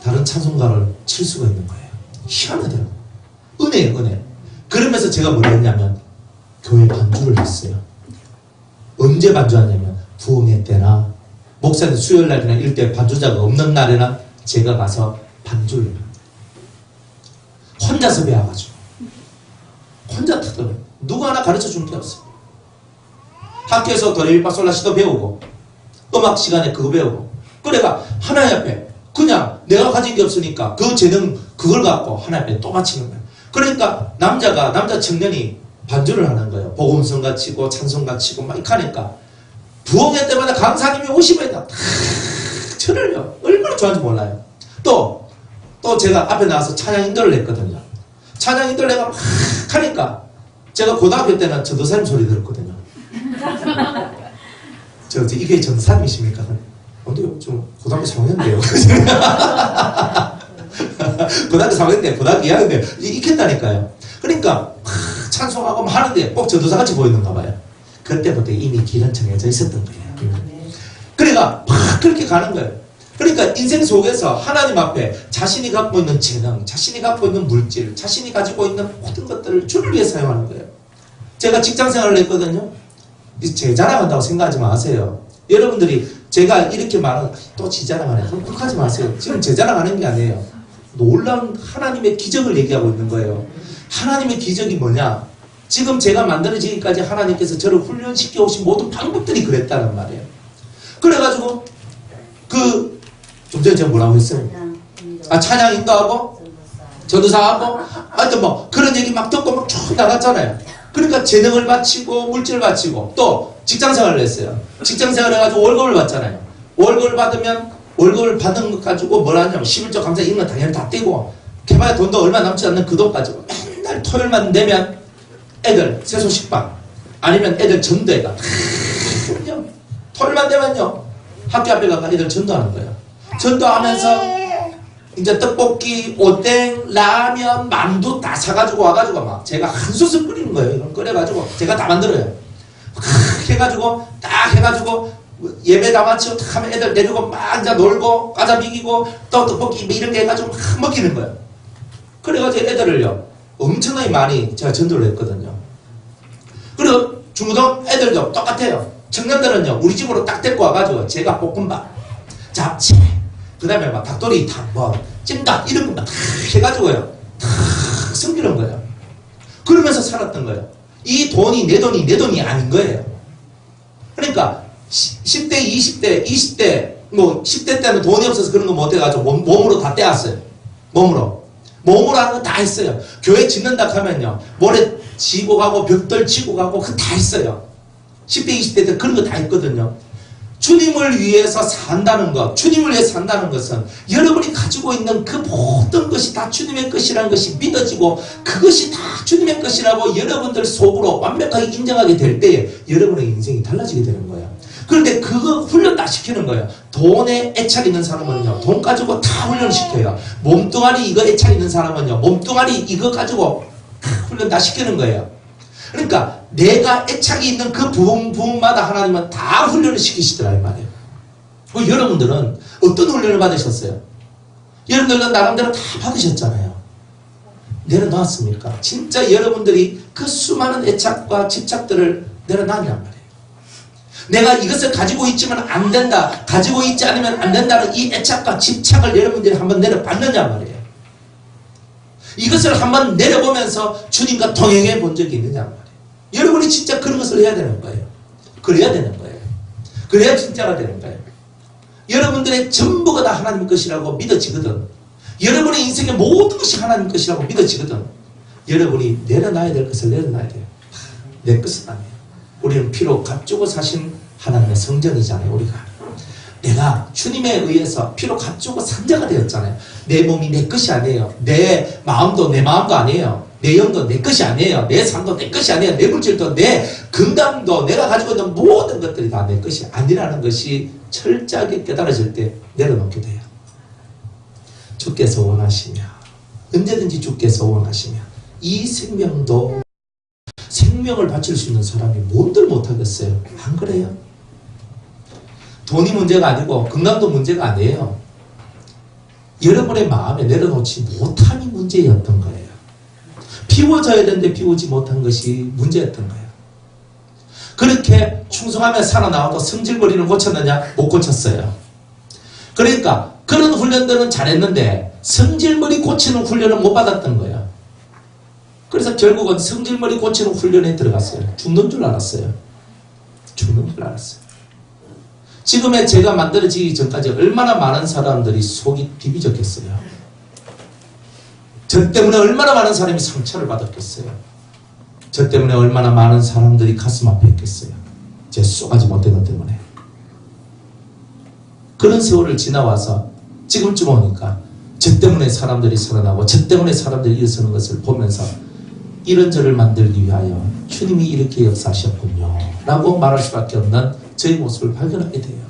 다른 찬송가를 칠 수가 있는 거예요. 희한하더라고요. 은혜예요, 은혜. 그러면서 제가 뭘 했냐면 교회 반주를 했어요. 언제 반주하냐면 부흥회 때나 목사님 수요일날이나 이럴 때 반주자가 없는 날에는 제가 가서 반주를 해요. 혼자서 배워가지고 혼자 타더라고요. 누구 하나 가르쳐준 게 없어요. 학교에서 도레미파솔라시도 배우고 음악 시간에 그거 배우고 그래가 하나님 앞에 그냥 내가 가진 게 없으니까 그 재능 그걸 갖고 하나님 앞에 또 바치는 거예요. 그러니까 남자 청년이 반주를 하는 거예요. 복음성가 치고 찬송가 치고 막 이렇게 하니까 부흥회 때마다 강사님이 오시면 저를요 얼마나 좋아하는지 몰라요. 또 제가 앞에 나와서 찬양 인도를 했거든요. 찬양 인도를 내가 막 하니까 제가 고등학교 때는 전도사님 소리 들었거든요. 이게 전도사님이십니까? 근데 좀 고등학교 3학년인데요. 고등학교 3학년인데 고등학교 2학년인데 익혔다니까요. 그러니까 찬송하고 하는데 꼭 전도사같이 보이는가 봐요. 그때부터 이미 길은 정해져 있었던 거예요. 그러니까 막 그렇게 가는 거예요. 그러니까 인생 속에서 하나님 앞에 자신이 갖고 있는 재능, 자신이 갖고 있는 물질, 자신이 가지고 있는 모든 것들을 주를 위해 사용하는 거예요. 제가 직장 생활을 했거든요. 제 자랑한다고 생각하지 마세요. 여러분들이 제가 이렇게 말하는 또 지 자랑하네. 그렇게 마세요. 지금 제 자랑하는 게 아니에요. 놀라운 하나님의 기적을 얘기하고 있는 거예요. 하나님의 기적이 뭐냐? 지금 제가 만들어지기까지 하나님께서 저를 훈련시켜 오신 모든 방법들이 그랬다는 말이에요. 그래가지고 좀 전에 제가 뭐라고 했어요? 찬양 인도하고 전도사하고 하여튼 뭐 그런 얘기 막 듣고 막 쭉 나갔잖아요. 그러니까 재능을 바치고 물질을 바치고 또 직장생활을 했어요. 직장생활을 해가지고 월급을 받잖아요. 월급을 받으면 월급을 받은 것 가지고 뭘 하냐면 11조 감사 이런 건 당연히 다 떼고 개발에 돈도 얼마 남지 않는 그 돈 가지고 맨날 토요일만 되면 애들 세소식방 아니면 애들 전도회가 토요일만 되면요 학교 앞에 가서 애들 전도하는 거예요. 전도하면서 이제 떡볶이, 오뎅, 라면, 만두 다 사가지고 와가지고 막 제가 한 솥을 끓이는 거예요. 이걸 끓여가지고 제가 다 만들어요. 해가지고 딱 해가지고 예배 다 마치고 딱 하면 애들 내리고 막 이제 놀고 과자 비기고 또 떡볶이 이런 게 해가지고 막 먹이는 거예요. 그래가지고 애들을요 엄청나게 많이 제가 전도를 했거든요. 그리고 중고등 애들도 똑같아요. 청년들은요 우리 집으로 딱 데리고 와가지고 제가 볶음밥, 잡채, 그 다음에 막 닭도리, 찜닭 이런 거막 다 해가지고요 다 섬기는 거예요. 그러면서 살았던 거예요. 이 돈이 내 돈이 아닌 거예요. 그러니까 10대, 20대 뭐 10대 때는 돈이 없어서 그런 거 못해가지고 몸으로 다 떼었어요. 몸으로 하는 거 다 했어요. 교회 짓는다 하면요 모래 지고 가고 벽돌 치고 가고 그 다 했어요. 10대, 20대 때 그런 거 다 했거든요. 주님을 위해서 산다는 것, 주님을 위해서 산다는 것은 여러분이 가지고 있는 그 모든 것이 다 주님의 것이라는 것이 믿어지고 그것이 다 주님의 것이라고 여러분들 속으로 완벽하게 인정하게 될 때에 여러분의 인생이 달라지게 되는 거예요. 그런데 그거 훈련 다 시키는 거예요. 돈에 애착 있는 사람은요 돈 가지고 다 훈련시켜요. 몸뚱아리 이거 애착 있는 사람은요 몸뚱아리 이거 가지고 훈련 다 시키는 거예요. 그러니까 내가 애착이 있는 그 부분마다 하나님은 다 훈련을 시키시더라 이 말이에요. 여러분들은 어떤 훈련을 받으셨어요? 여러분들은 나름대로 다 받으셨잖아요. 내려놨습니까? 진짜 여러분들이 그 수많은 애착과 집착들을 내려놨냔 말이에요. 내가 이것을 가지고 있지만 안 된다, 가지고 있지 않으면 안 된다는 이 애착과 집착을 여러분들이 한번 내려봤느냐 말이에요. 이것을 한번 내려보면서 주님과 동행해 본 적이 있느냐 말이에요. 여러분이 진짜 그런 것을 해야 되는 거예요. 그래야 되는 거예요. 그래야 진짜가 되는 거예요. 여러분들의 전부가 다 하나님 것이라고 믿어지거든. 여러분의 인생의 모든 것이 하나님 것이라고 믿어지거든. 여러분이 내려놔야 될 것을 내려놔야 돼요. 내 것은 아니에요. 우리는 피로 값주고 사신 하나님의 성전이잖아요. 우리가 내가 주님에 의해서 피로 값주고 산 자가 되었잖아요. 내 몸이 내 것이 아니에요. 내 마음도 내 마음도 아니에요. 내 영도 내 것이 아니에요. 내 삶도 내 것이 아니에요. 내 물질도 내 건강도 내가 가지고 있는 모든 것들이 다 내 것이 아니라는 것이 철저하게 깨달아질 때 내려놓게 돼요. 주께서 원하시면 언제든지 주께서 원하시면 이 생명도 생명을 바칠 수 있는 사람이 뭔들 못하겠어요. 안 그래요? 돈이 문제가 아니고 건강도 문제가 아니에요. 여러분의 마음에 내려놓지 못함이 문제였던 거예요. 비워져야 되는데 비우지 못한 것이 문제였던 거예요. 그렇게 충성하며 살아나와도 성질머리를 고쳤느냐? 못 고쳤어요. 그러니까 그런 훈련들은 잘했는데 성질머리 고치는 훈련은 못 받았던 거예요. 그래서 결국은 성질머리 고치는 훈련에 들어갔어요. 죽는 줄 알았어요. 죽는 줄 알았어요. 지금의 제가 만들어지기 전까지 얼마나 많은 사람들이 속이 비비적했어요. 저 때문에 얼마나 많은 사람이 상처를 받았겠어요. 저 때문에 얼마나 많은 사람들이 가슴 아팠겠어요. 제 쏘가지 못된 것 때문에. 그런 세월을 지나와서 지금쯤 오니까 저 때문에 사람들이 살아나고 저 때문에 사람들이 일어서는 것을 보면서 이런 저를 만들기 위하여 주님이 이렇게 역사하셨군요 라고 말할 수밖에 없는 저의 모습을 발견하게 돼요.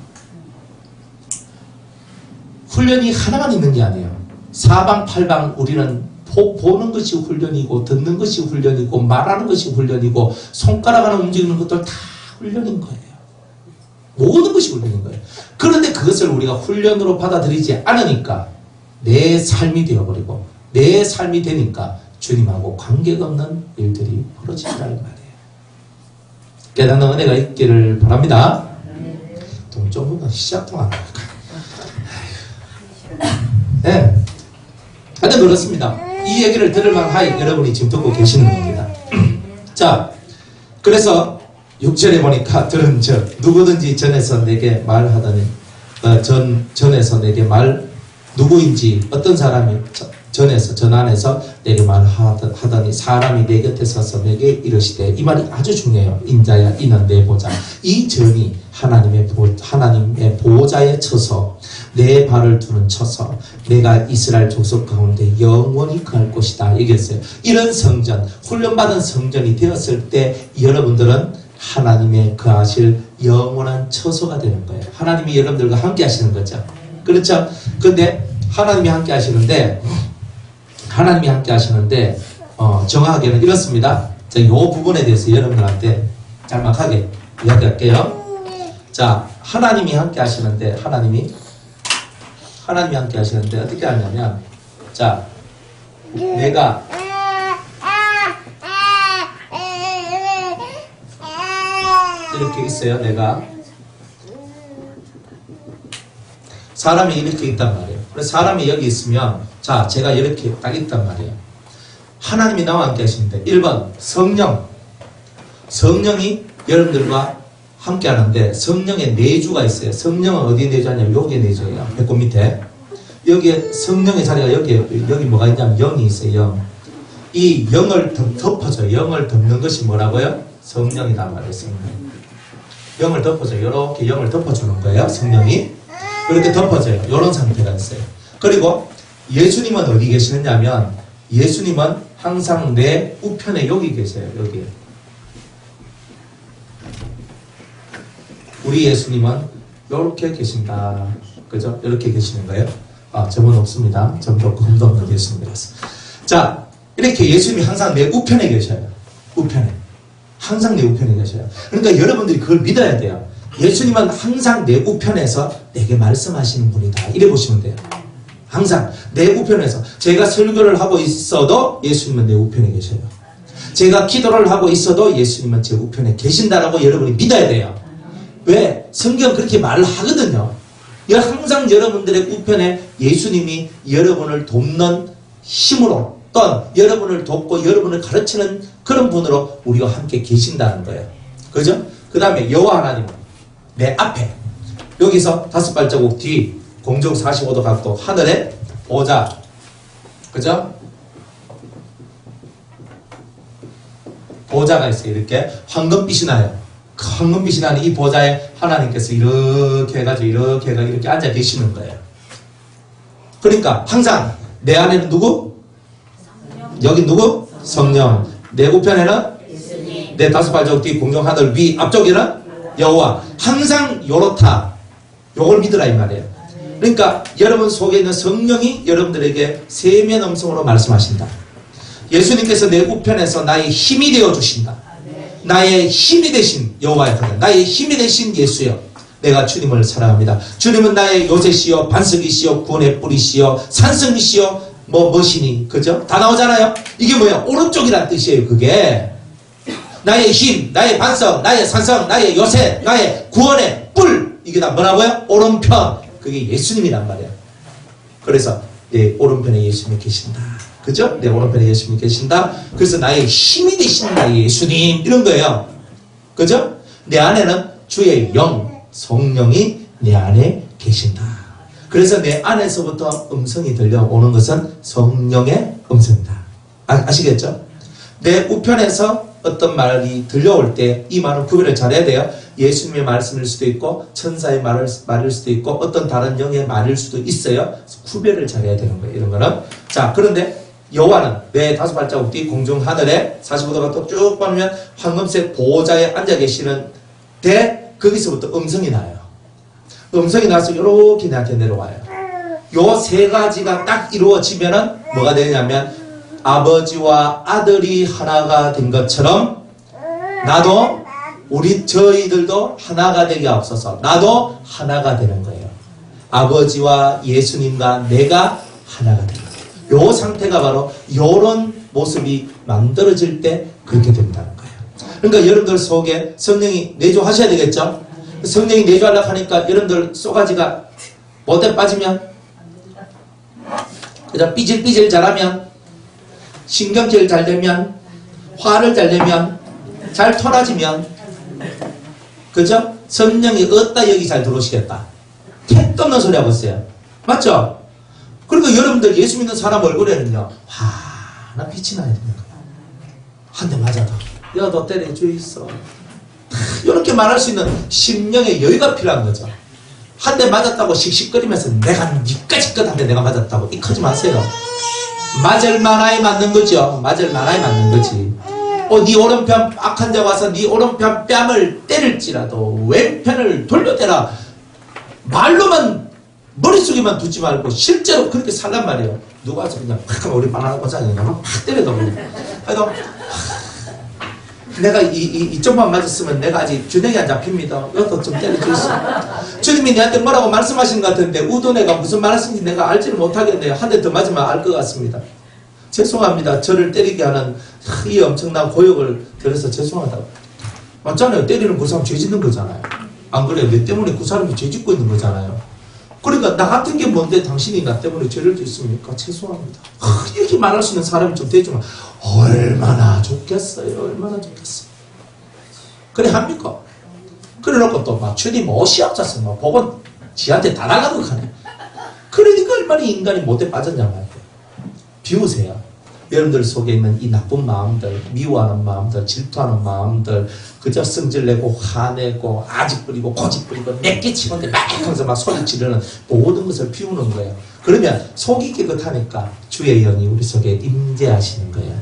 훈련이 하나만 있는 게 아니에요. 사방팔방 우리는 보는 것이 훈련이고 듣는 것이 훈련이고 말하는 것이 훈련이고 손가락 하나 움직이는 것도 다 훈련인 거예요. 모든 것이 훈련인 거예요. 그런데 그것을 우리가 훈련으로 받아들이지 않으니까 내 삶이 되어버리고 내 삶이 되니까 주님하고 관계가 없는 일들이 벌어진다는 말이에요. 깨닫는 은혜가 있기를 바랍니다. 또 시작도 안 할까. 네. 하여튼 그렇습니다. 이 얘기를 들을만 하여 여러분이 지금 듣고 계시는 겁니다. 자, 그래서 6절에 보니까 들은 누구든지 전에서 내게 말하더니 전에서 내게 누구인지 어떤 사람이 전 안에서 내게 말하더니 사람이 내 곁에 서서 내게 이르시되, 이 말이 아주 중요해요. 인자야 이는 내 보좌. 이 전이 하나님의 보호자에 쳐서 내 발을 두는 쳐서 내가 이스라엘 족속 가운데 영원히 거할 것이다 얘기했어요. 이런 성전, 훈련받은 성전이 되었을 때 여러분들은 하나님의 거하실 영원한 처소가 되는 거예요. 하나님이 여러분들과 함께 하시는 거죠. 그렇죠? 근데 하나님이 함께 하시는데 정확하게는 이렇습니다. 자, 이 부분에 대해서 여러분들한테 짤막하게 이야기할게요. 자, 하나님이 함께 하시는데 어떻게 하냐면, 자, 내가 이렇게 있어요. 내가 사람이 이렇게 있단 말이에요. 그래서 사람이 여기 있으면, 자, 제가 이렇게 딱 있단 말이에요. 하나님이 나와 함께 하시는데, 1번 성령이 여러분들과 함께 하는데, 성령의 내주가 있어요. 성령은 어디에 내주하냐면 여기에 내주예요. 배꼽 밑에. 여기에 성령의 자리가 여기 뭐가 있냐면 영이 있어요. 영. 이 영을 덮어줘요. 영을 덮는 것이 뭐라고요? 성령이란 말이에요. 성령. 영을 덮어줘요. 이렇게 영을 덮어주는 거예요. 성령이. 이렇게 덮어져요. 이런 상태가 있어요. 그리고 예수님은 어디 계시느냐면, 예수님은 항상 내 우편에 여기 계세요. 여기. 우리 예수님은 이렇게 계신다. 그죠? 이렇게 계시는 거예요. 아, 점은 없습니다. 점도 없고 흠도 없는 예수님이라서. 자, 이렇게 예수님이 항상 내 우편에 계셔요. 우편에. 항상 내 우편에 계셔요. 그러니까 여러분들이 그걸 믿어야 돼요. 예수님은 항상 내 우편에서 내게 말씀하시는 분이다. 이래 보시면 돼요. 항상 내 우편에서. 제가 설교를 하고 있어도 예수님은 내 우편에 계셔요. 제가 기도를 하고 있어도 예수님은 제 우편에 계신다라고 여러분이 믿어야 돼요. 왜? 성경 그렇게 말을 하거든요. 항상 여러분들의 우편에 예수님이 여러분을 돕는 힘으로, 또는 여러분을 돕고 여러분을 가르치는 그런 분으로 우리와 함께 계신다는 거예요. 그죠? 그 다음에 여호와 하나님 내 앞에, 여기서 5발자국 뒤 공중 45도 각도 하늘에 보좌, 그죠? 보좌가 있어요. 이렇게 황금빛이 나요. 그 황금빛이 나는 이 보좌에 하나님께서 이렇게 해가지고 이렇게 앉아 계시는 거예요. 그러니까 항상 내 안에는 누구? 여기 누구? 성령. 내 우편에는 내 5발자국 뒤 공중 하늘 위, 앞쪽에는 여호와. 항상 요렇다. 요걸 믿으라 이 말이에요. 그러니까 여러분 속에 있는 성령이 여러분들에게 세면 음성으로 말씀하신다. 예수님께서 내 우편에서 나의 힘이 되어 주신다. 나의 힘이 되신 여호와였거든. 나의 힘이 되신 예수여. 내가 주님을 사랑합니다. 주님은 나의 요새시여, 반석이시여, 구원의 뿌리시여, 산성이시여, 무엇이니, 그죠? 다 나오잖아요. 이게 뭐야? 오른쪽이란 뜻이에요. 그게 나의 힘, 나의 반석, 나의 산성, 나의 요새, 나의 구원의 뿔. 이게 다 뭐라고요? 오른편. 그게 예수님이란 말이야. 그래서 내 오른편에 예수님이 계신다. 그죠? 내 오른편에 예수님이 계신다. 그래서 나의 힘이 되신 나의 예수님, 이런 거예요. 그죠? 내 안에는 주의 영, 성령이 내 안에 계신다. 그래서 내 안에서부터 음성이 들려오는 것은 성령의 음성이다. 아시겠죠? 내 우편에서 어떤 말이 들려올 때 이 말은 구별을 잘해야 돼요. 예수님의 말씀일 수도 있고 천사의 말일 수도 있고 어떤 다른 영의 말일 수도 있어요. 구별을 잘해야 되는 거예요. 이런 거는. 자, 그런데 여호와는 내 5발자국 뒤 공중 하늘에 45도가 쭉 보면 황금색 보호자에 앉아 계시는데 거기서부터 음성이 나요. 음성이 나서 이렇게 나한테 내려와요. 요 세 가지가 딱 이루어지면은 뭐가 되냐면 아버지와 아들이 하나가 된 것처럼 나도 저희들도 하나가 되게 없어서 나도 하나가 되는 거예요. 아버지와 예수님과 내가 하나가 되는 거예요. 요 상태가 바로 요런 모습이 만들어질 때 그렇게 된다는 거예요. 그러니까 여러분들 속에 성령이 내주하셔야 되겠죠? 성령이 내주하려고 하니까 여러분들 쏘가지가 못에 빠지면, 그다음 삐질삐질 잘하면, 신경질 잘 되면, 화를 잘 내면, 잘 토라지면, 그죠? 성령이 어디다 여기 잘 들어오시겠다. 택도 없는 소리 하고 있어요. 맞죠? 그리고 여러분들 예수 믿는 사람 얼굴에는요, 환한 빛이 나야 됩니다. 한 대 맞아도, 야, 너 때려 주있어. 이렇게 말할 수 있는 심령의 여유가 필요한 거죠. 한 대 맞았다고 씩씩거리면서 내가 니까지 끝한데 내가 맞았다고 이러지 마세요. 맞을 만하에 맞는 거죠. 맞을 만하에 맞는 거지. 네 오른편 악한 자 와서 네 오른편 뺨을 때릴지라도 왼편을 돌려대라. 말로만 머릿속에만 두지 말고 실제로 그렇게 살란 말이에요. 누가 와서 그냥 팍 하면 우리 바나나 고장이 팍 때려도 그냥. 그래도 내가 이쪽만 맞았으면 내가 아직 균형이 안 잡힙니다. 이것도 좀 때려주시오. 주님이 내한테 뭐라고 말씀하시는 것 같은데 우도네가 무슨 말하시는지 내가 알지를 못하겠네요. 한 대 더 맞으면 알 것 같습니다. 죄송합니다. 저를 때리게 하는 이 엄청난 고역을 들어서 죄송하다고. 맞잖아요. 때리는 그 사람 죄 짓는 거잖아요. 안 그래요? 내 때문에 그 사람이 죄 짓고 있는 거잖아요. 그러니까 나 같은 게 뭔데 당신이 나 때문에 죄를 짓습니까? 죄송합니다. 이렇게 말할 수 있는 사람이 좀 되지만 얼마나 좋겠어요. 얼마나 좋겠어요. 그래 합니까? 그래 놓고 또 막 주님 옷이 없었어. 막 복은 지한테 다 날라고 하네. 그러니까 얼마나 인간이 못돼 빠졌냐 말이에요. 비우세요. 여러분들 속에 있는 이 나쁜 마음들, 미워하는 마음들, 질투하는 마음들, 그저 성질내고 화내고 아직 부리고 고집 부리고 맵게 치는데 막 하면서 막 소리 지르는 모든 것을 비우는 거예요. 그러면 속이 깨끗하니까 주의 영이 우리 속에 임재하시는 거예요.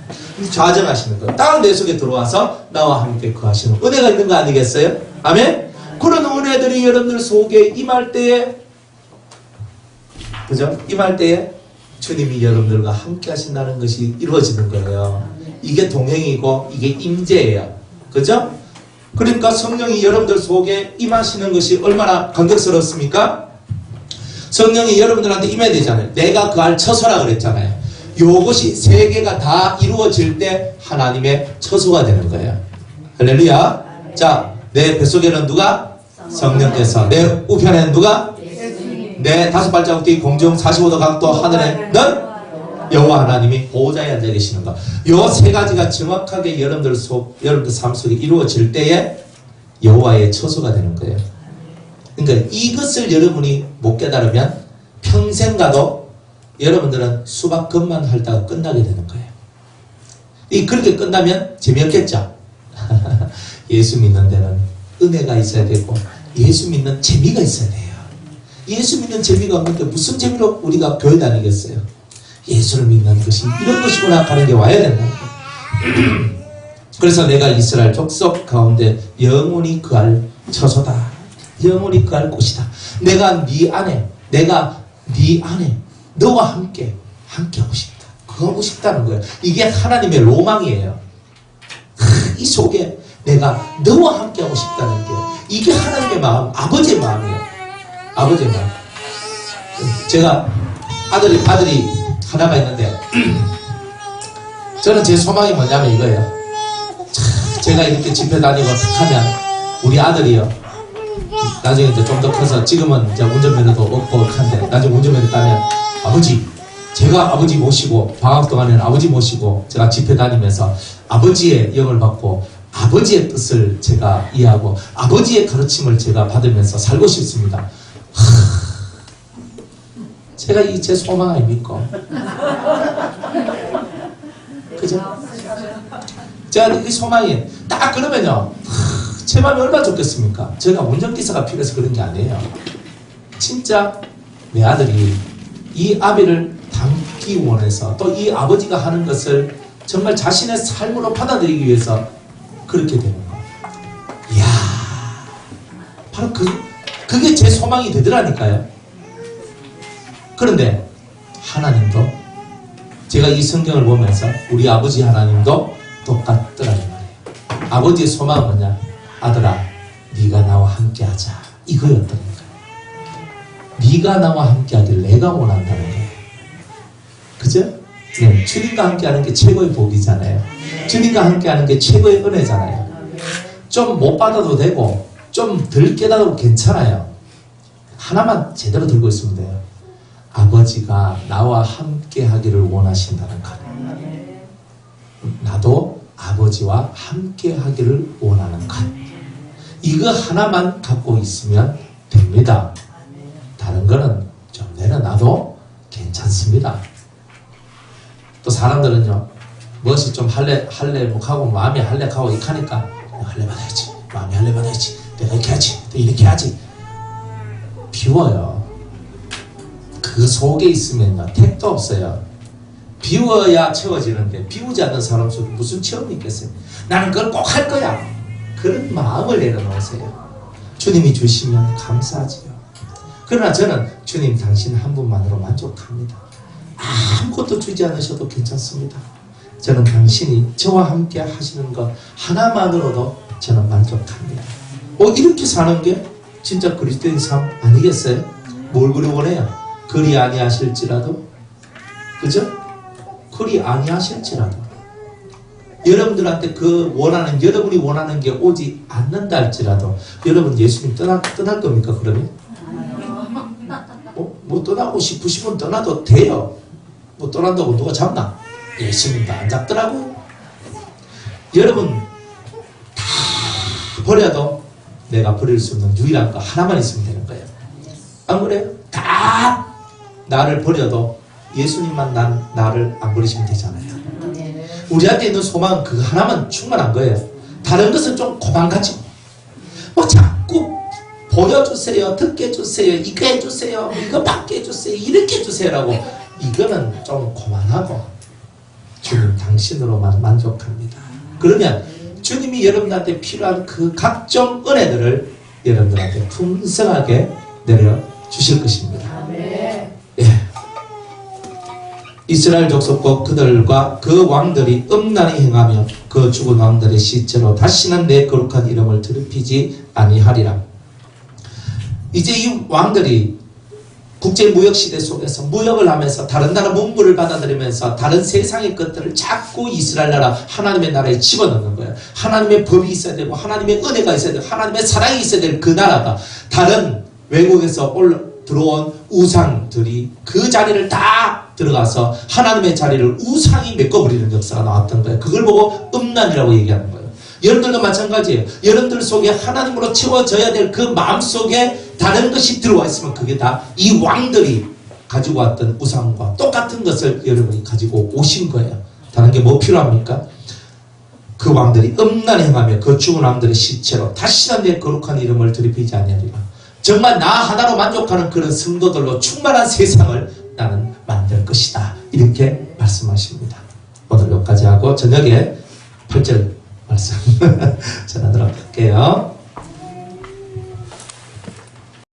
좌정하시는 거예요. 딱 내 속에 들어와서 나와 함께 거하시는 은혜가 있는 거 아니겠어요? 아멘? 그런 은혜들이 여러분들 속에 임할 때에, 그죠? 임할 때에 주님이 여러분들과 함께 하신다는 것이 이루어지는 거예요. 이게 동행이고 이게 임재예요. 그죠? 그러니까 성령이 여러분들 속에 임하시는 것이 얼마나 감격스럽습니까? 성령이 여러분들한테 임해야 되잖아요. 내가 그 알 처소라 그랬잖아요. 요것이 세 개가 다 이루어질 때 하나님의 처소가 되는 거예요. 할렐루야. 자, 내 뱃속에는 누가? 성령께서. 내 우편에는 누가? 내 다섯 발자국 뒤 공중 45도 각도 하늘에는 여호와 하나님이 보호자에 앉아 계시는 것. 요 세 가지가 정확하게 여러분들 삶 속에 이루어질 때에 여호와의 처소가 되는 거예요. 그러니까 이것을 여러분이 못 깨달으면 평생 가도 여러분들은 수박 겉만 핥다가 끝나게 되는 거예요. 그렇게 끝나면 재미없겠죠? 예수 믿는 데는 은혜가 있어야 되고 예수 믿는 재미가 있어야 돼요. 예수 믿는 재미가 없는데 무슨 재미로 우리가 교회 다니겠어요? 예수를 믿는 것이 이런 것이구나 하는 게 와야 된다. 그래서 내가 이스라엘 족속 가운데 영원히 거할 처소다. 영원히 거할 곳이다. 내가 네 안에 너와 함께 하고 싶다. 거하고 싶다는 거예요. 이게 하나님의 로망이에요. 이 속에 내가 너와 함께 하고 싶다는 게 이게 하나님의 마음, 아버지의 마음이에요. 아버지의 마음. 제가 아들이 하나가 있는데 저는 제 소망이 뭐냐면 이거예요. 제가 이렇게 집회 다니고 탁 하면 우리 아들이요. 나중에 이제 좀 더 커서 지금은 이제 운전면허도 없고 한데 나중에 운전면허 따면 아버지, 제가 아버지 모시고 방학 동안에는 아버지 모시고 제가 집회 다니면서 아버지의 영을 받고 아버지의 뜻을 제가 이해하고 아버지의 가르침을 제가 받으면서 살고 싶습니다. 제가 이 제 소망 아닙니까? 그죠? 제가 이 소망이 딱 그러면요, 제 마음이 얼마나 좋겠습니까? 제가 운전기사가 필요해서 그런 게 아니에요. 진짜 내 아들이 이 아비를 담기 원해서 또 이 아버지가 하는 것을 정말 자신의 삶으로 받아들이기 위해서 그렇게 되는 거예요. 이야, 바로 그게 제 소망이 되더라니까요. 그런데 하나님도 제가 이 성경을 보면서 우리 아버지 하나님도 똑같더라는 말이에요. 아버지의 소망은 뭐냐? 아들아, 네가 나와 함께하자. 이거였다는 거예요. 네가 나와 함께하길 내가 원한다는 거예요. 그죠? 네, 주님과 함께하는 게 최고의 복이잖아요. 주님과 함께하는 게 최고의 은혜잖아요. 좀 못 받아도 되고 좀 좀 덜 깨달아도 괜찮아요. 하나만 제대로 들고 있으면 돼요. 아버지가 나와 함께 하기를 원하신다는 것. 나도 아버지와 함께 하기를 원하는 것. 이거 하나만 갖고 있으면 됩니다. 다른 거는 좀 내려놔도 괜찮습니다. 또 사람들은요, 무엇이 좀 할래 목하고 마음이 할래하고 익하니까 할래 받아야지, 마음이 할래 받아야지, 내가 이렇게 하지, 또 이렇게 하지. 비워요. 그 속에 있으면요, 택도 없어요. 비워야 채워지는데 비우지 않는 사람 속에 무슨 체험이 있겠어요? 나는 그걸 꼭 할 거야. 그런 마음을 내려놓으세요. 주님이 주시면 감사하지요. 그러나 저는 주님 당신 한 분만으로 만족합니다. 아무것도 주지 않으셔도 괜찮습니다. 저는 당신이 저와 함께 하시는 것 하나만으로도 저는 만족합니다. 이렇게 사는 게 진짜 그리스도인 삶 아니겠어요? 뭘 그리 원해요? 그리 아니하실지라도, 그죠? 그리 아니하실지라도 여러분들한테 그 원하는, 여러분이 원하는 게 오지 않는다 할지라도 여러분 예수님 떠날 겁니까 그러면? 뭐 떠나고 싶으시면 떠나도 돼요. 뭐 떠난다고 누가 잡나? 예수님도 안 잡더라고요. 여러분 다 버려도 내가 버릴 수 없는 유일한 거 하나만 있으면 되는 거예요. 안 그래요? 다 나를 버려도 예수님만 나를 안 버리시면 되잖아요. 우리한테 있는 소망은 그거 하나만 충분한 거예요. 다른 것은 좀 고만가지고 뭐 자꾸 보여주세요, 듣게 해주세요, 이거 해주세요, 이거 받게 해주세요, 이렇게 해주세요라고, 이거는 좀 고만하고 주님 당신으로만 만족합니다. 그러면 주님이 여러분한테 필요한 그 각종 은혜들을 여러분들한테 풍성하게 내려주실 것입니다. 예. 이스라엘 족속과 그들과 그 왕들이 음란히 행하며 그 죽은 왕들의 시체로 다시는 내 거룩한 이름을 더럽히지 아니하리라. 이제 이 왕들이 국제무역시대 속에서 무역을 하면서 다른 나라 문물을 받아들이면서 다른 세상의 것들을 자꾸 이스라엘 나라 하나님의 나라에 집어넣는 거예요. 하나님의 법이 있어야 되고 하나님의 은혜가 있어야 되고 하나님의 사랑이 있어야 될 그 나라가 다른 외국에서 들어온 우상들이 그 자리를 다 들어가서 하나님의 자리를 우상이 메꿔버리는 역사가 나왔던 거예요. 그걸 보고 음란이라고 얘기하는 거예요. 여러분들도 마찬가지예요. 여러분들 속에 하나님으로 채워져야 될 그 마음속에 다른 것이 들어와 있으면 그게 다 이 왕들이 가지고 왔던 우상과 똑같은 것을 여러분이 가지고 오신 거예요. 다른 게 뭐 필요합니까? 그 왕들이 음란히 행하며 그 죽은 왕들의 시체로 다시는 내 거룩한 이름을 더럽히지 아니하리라. 정말 나 하나로 만족하는 그런 성도들로 충만한 세상을 나는 만들 것이다. 이렇게 말씀하십니다. 오늘 여기까지 하고 저녁에 8절 말씀 전하도록 할게요.